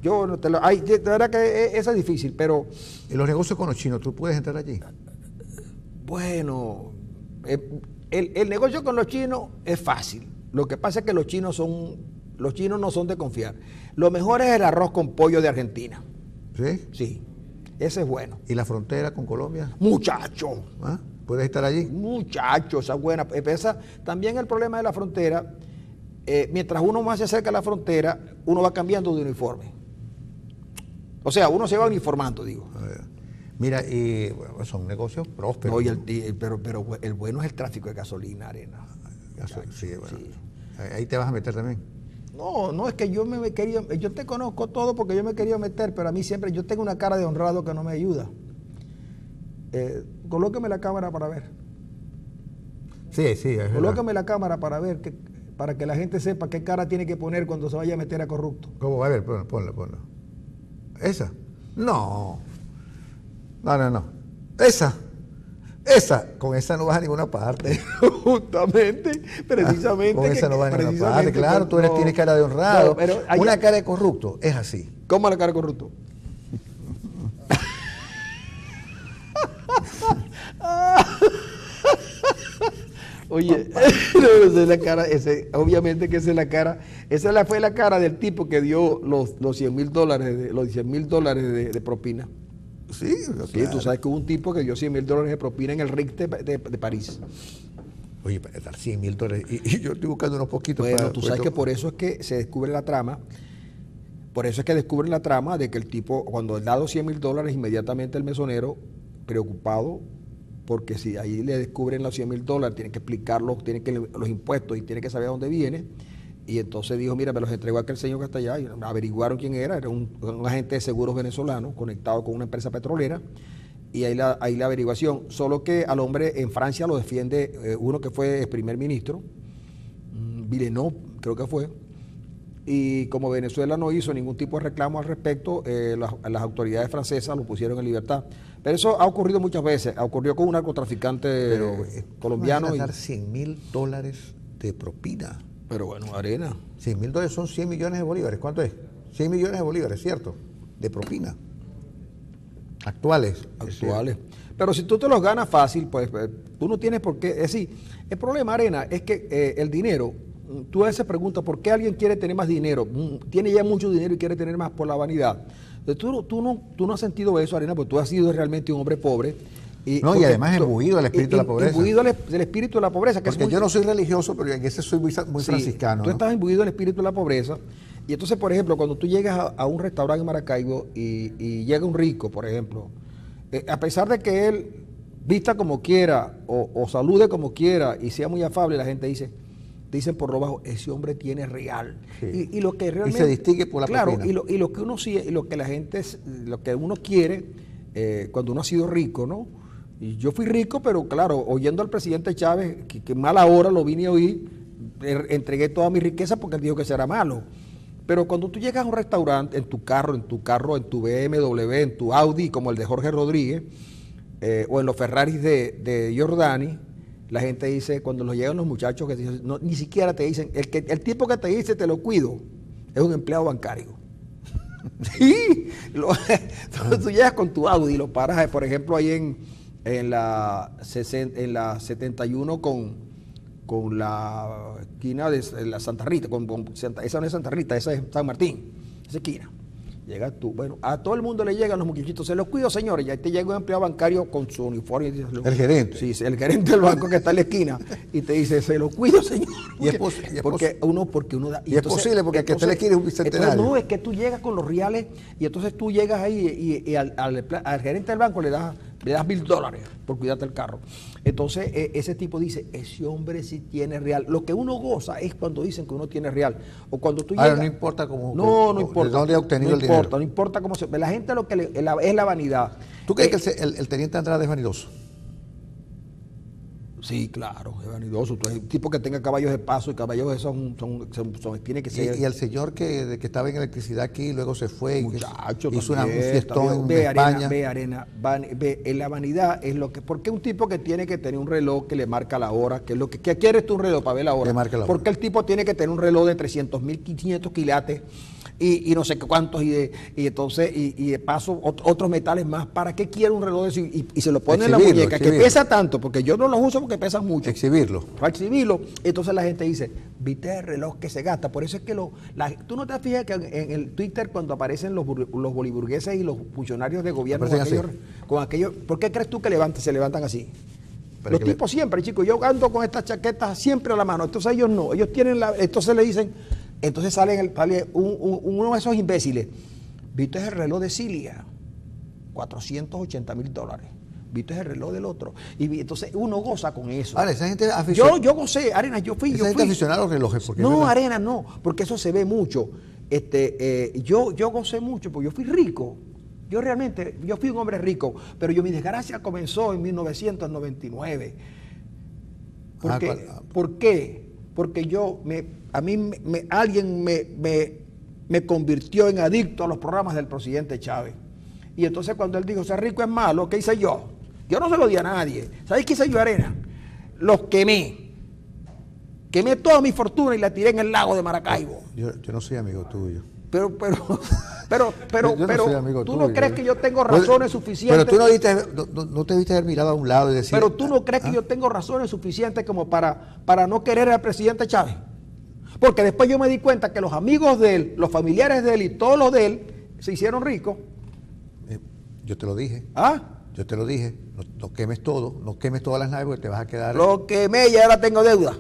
Speaker 1: Yo no de verdad que esa es difícil, pero...
Speaker 2: ¿Y los negocios con los chinos, tú puedes entrar allí?
Speaker 1: Bueno, el negocio con los chinos es fácil. Lo que pasa es que los chinos son los chinos no son de confiar. Lo mejor es el arroz con pollo de Argentina.
Speaker 2: ¿Sí?
Speaker 1: Sí, ese es bueno.
Speaker 2: ¿Y la frontera con Colombia?
Speaker 1: Muchacho.
Speaker 2: ¿Ah? ¿Puedes estar allí?
Speaker 1: Muchacho, esa es buena. También el problema de la frontera, mientras uno más se acerca a la frontera, uno va cambiando de uniforme. O sea, uno se va uniformando, digo.
Speaker 2: A ver. Mira, y bueno, son negocios prósperos.
Speaker 1: No, pero el bueno es el tráfico de gasolina, Arena.
Speaker 2: Sí, bueno.
Speaker 1: Sí.
Speaker 2: Ahí te vas a meter también.
Speaker 1: No, es que yo te conozco todo porque yo me he querido meter, pero a mí siempre, yo tengo una cara de honrado que no me ayuda. Colóqueme la cámara para ver.
Speaker 2: Sí, es verdad.
Speaker 1: Colóqueme la cámara para ver, para que la gente sepa qué cara tiene que poner cuando se vaya a meter a corrupto.
Speaker 2: ¿Cómo? A ver, ponla. ¿Esa? No. Con esa no vas a ninguna parte.
Speaker 1: Justamente, precisamente.
Speaker 2: Con esa no vas a ninguna parte. Claro, tú tienes cara de honrado.
Speaker 1: No, pero
Speaker 2: una cara de corrupto es así.
Speaker 1: ¿Cómo la cara de corrupto? Oye, esa es la cara, obviamente que esa es la cara, fue la cara del tipo que dio los $100,000 de propina.
Speaker 2: Sí,
Speaker 1: claro. Tú sabes que hubo un tipo que dio $100,000 de propina en el RIC de París.
Speaker 2: Oye, para dar $100,000 y yo estoy buscando unos poquitos.
Speaker 1: Bueno, tú sabes que por eso es que se descubre la trama. Por eso es que descubren la trama de que el tipo, cuando le da los $100,000, inmediatamente el mesonero, preocupado, porque si ahí le descubren los $100,000, tiene que explicarlo, tiene que los impuestos y tiene que saber a dónde viene. Y entonces dijo, mira, me los entregó aquel señor que está allá. Y averiguaron quién era un agente de seguros venezolano conectado con una empresa petrolera. Y ahí la averiguación. Solo que al hombre en Francia lo defiende uno que fue primer ministro, Villeneuve, creo que fue. Y como Venezuela no hizo ningún tipo de reclamo al respecto, las autoridades francesas lo pusieron en libertad. Pero eso ha ocurrido muchas veces. Ocurrió con un narcotraficante colombiano.
Speaker 2: Van a dar $100,000 de propina.
Speaker 1: Pero bueno, Arena.
Speaker 2: $100,000 son 100 millones de bolívares. ¿Cuánto es? 100 millones de bolívares, ¿cierto? De propina. Actuales.
Speaker 1: Pero si tú te los ganas fácil, pues tú no tienes por qué. Es decir, el problema, Arena, es que el dinero, tú a veces preguntas por qué alguien quiere tener más dinero. Tiene ya mucho dinero y quiere tener más por la vanidad. Entonces, tú no has sentido eso, Arena, porque tú has sido realmente un hombre pobre.
Speaker 2: Y además imbuido del espíritu de la pobreza.
Speaker 1: Imbuido del espíritu de la pobreza.
Speaker 2: Porque yo no soy religioso, pero en ese soy muy franciscano.
Speaker 1: Tú estás imbuido del espíritu de la pobreza. Y entonces, por ejemplo, cuando tú llegas a un restaurante en Maracaibo y llega un rico, por ejemplo, a pesar de que él vista como quiera o salude como quiera y sea muy afable, la gente dicen por lo bajo, ese hombre tiene real.
Speaker 2: Sí.
Speaker 1: Y lo que realmente,
Speaker 2: y se distingue por la
Speaker 1: claro,
Speaker 2: propina.
Speaker 1: y lo que uno sí, y lo que la gente, lo que uno quiere cuando uno ha sido rico, ¿no? Y yo fui rico, pero claro, oyendo al presidente Chávez, que mala hora lo vine a oír, entregué toda mi riqueza porque él dijo que será malo. Pero cuando tú llegas a un restaurante, en tu carro, en tu BMW, en tu Audi, como el de Jorge Rodríguez, o en los Ferraris de Giordani, la gente dice, cuando nos llegan los muchachos, que dicen, no, ni siquiera te dicen, el tipo que te dice te lo cuido, es un empleado bancario. Sí, tú llegas con tu Audi y lo paras, por ejemplo, ahí en la 71 con la esquina de la Santa Rita, esa no es Santa Rita, esa es San Martín, esa esquina. Llegas tú, bueno, a todo el mundo le llegan los muchachitos, se los cuido, señores, y ahí te llega un empleado bancario con su uniforme. Y dice,
Speaker 2: el gerente.
Speaker 1: Sí, el gerente del banco que está en la esquina, y te dice, se lo cuido, señor. Porque uno da.
Speaker 2: Y es posible, porque el que te le quiere es un bicentenario.
Speaker 1: No, es que tú llegas con los reales, y entonces tú llegas ahí y al gerente del banco le das $1,000 por cuidarte el carro. Entonces, ese tipo dice, ese hombre sí tiene real. Lo que uno goza es cuando dicen que uno tiene real. O cuando tú llegas.
Speaker 2: No importa cómo.
Speaker 1: No importa.
Speaker 2: ¿De dónde ha obtenido el dinero?
Speaker 1: No importa cómo se. La gente lo que es la vanidad.
Speaker 2: ¿Tú crees que el teniente Andrade es vanidoso?
Speaker 1: Sí, claro, es vanidoso. Entonces, el tipo que tenga caballos de paso y caballos de esos tiene que ser.
Speaker 2: Y el señor que estaba en electricidad aquí y luego se fue,
Speaker 1: muchacho,
Speaker 2: hizo un
Speaker 1: también,
Speaker 2: fiestón
Speaker 1: ve,
Speaker 2: en España.
Speaker 1: La vanidad es lo que. ¿Por qué un tipo que tiene que tener un reloj que le marca la hora? Que es lo que quieres tú un reloj para ver la hora?
Speaker 2: Le marca la hora.
Speaker 1: ¿Por qué el tipo tiene que tener un reloj de 300,000, 500 quilates y no sé qué cuántos y entonces de paso otros metales más? ¿Para qué quiere un reloj de eso? Y se lo pone en la muñeca, que pesa tanto, porque yo no los uso porque pesan mucho.
Speaker 2: Exhibirlo.
Speaker 1: Para exhibirlo. Entonces la gente dice, ¿Viste el reloj que se gasta? Por eso es que tú no te fijas que en el Twitter cuando aparecen los boliburgueses y los funcionarios de gobierno con aquellos, ¿por qué crees tú que se levantan así? Los tipos siempre, chicos, yo ando con estas chaquetas siempre a la mano, entonces ellos no, ellos tienen entonces le dicen, entonces sale uno de esos imbéciles, ¿viste el reloj de Cilia? $480,000. ¿Viste el reloj del otro? Y entonces uno goza con eso.
Speaker 2: Ahora, esa gente aficionada.
Speaker 1: Yo gocé, Arena, yo fui.
Speaker 2: Esa gente aficionada a los relojes.
Speaker 1: No, Arena, no, porque eso se ve mucho. Yo gocé mucho, porque yo fui rico. Yo fui un hombre rico, pero mi desgracia comenzó en 1999. ¿Por qué? Porque alguien me convirtió en adicto a los programas del presidente Chávez. Y entonces cuando él dijo, ser rico es malo, ¿qué hice yo? Yo no se lo di a nadie. ¿Sabes qué hice yo, Arena? Los quemé. Quemé toda mi fortuna y la tiré en el lago de Maracaibo.
Speaker 2: Yo no soy amigo tuyo.
Speaker 1: Pero
Speaker 2: yo no soy amigo
Speaker 1: ¿tú
Speaker 2: tuyo.
Speaker 1: no crees que yo tengo razones suficientes?
Speaker 2: Pero tú no te viste haber mirado a un lado y decir...
Speaker 1: Pero tú no crees que yo tengo razones suficientes como para no querer al presidente Chávez. Porque después yo me di cuenta que los amigos de él, los familiares de él y todos los de él se hicieron ricos.
Speaker 2: Yo te lo dije.
Speaker 1: ¿Ah?
Speaker 2: Yo te lo dije. No quemes todo, no quemes todas las naves porque te vas a quedar...
Speaker 1: Lo quemé y ahora tengo deuda.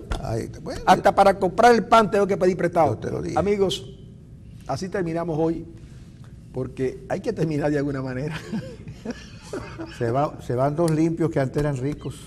Speaker 2: Bueno,
Speaker 1: hasta para comprar el pan tengo que pedir prestado.
Speaker 2: Yo te lo dije.
Speaker 1: Amigos, así terminamos hoy, porque hay que terminar de alguna manera.
Speaker 2: Se van dos limpios que antes eran ricos.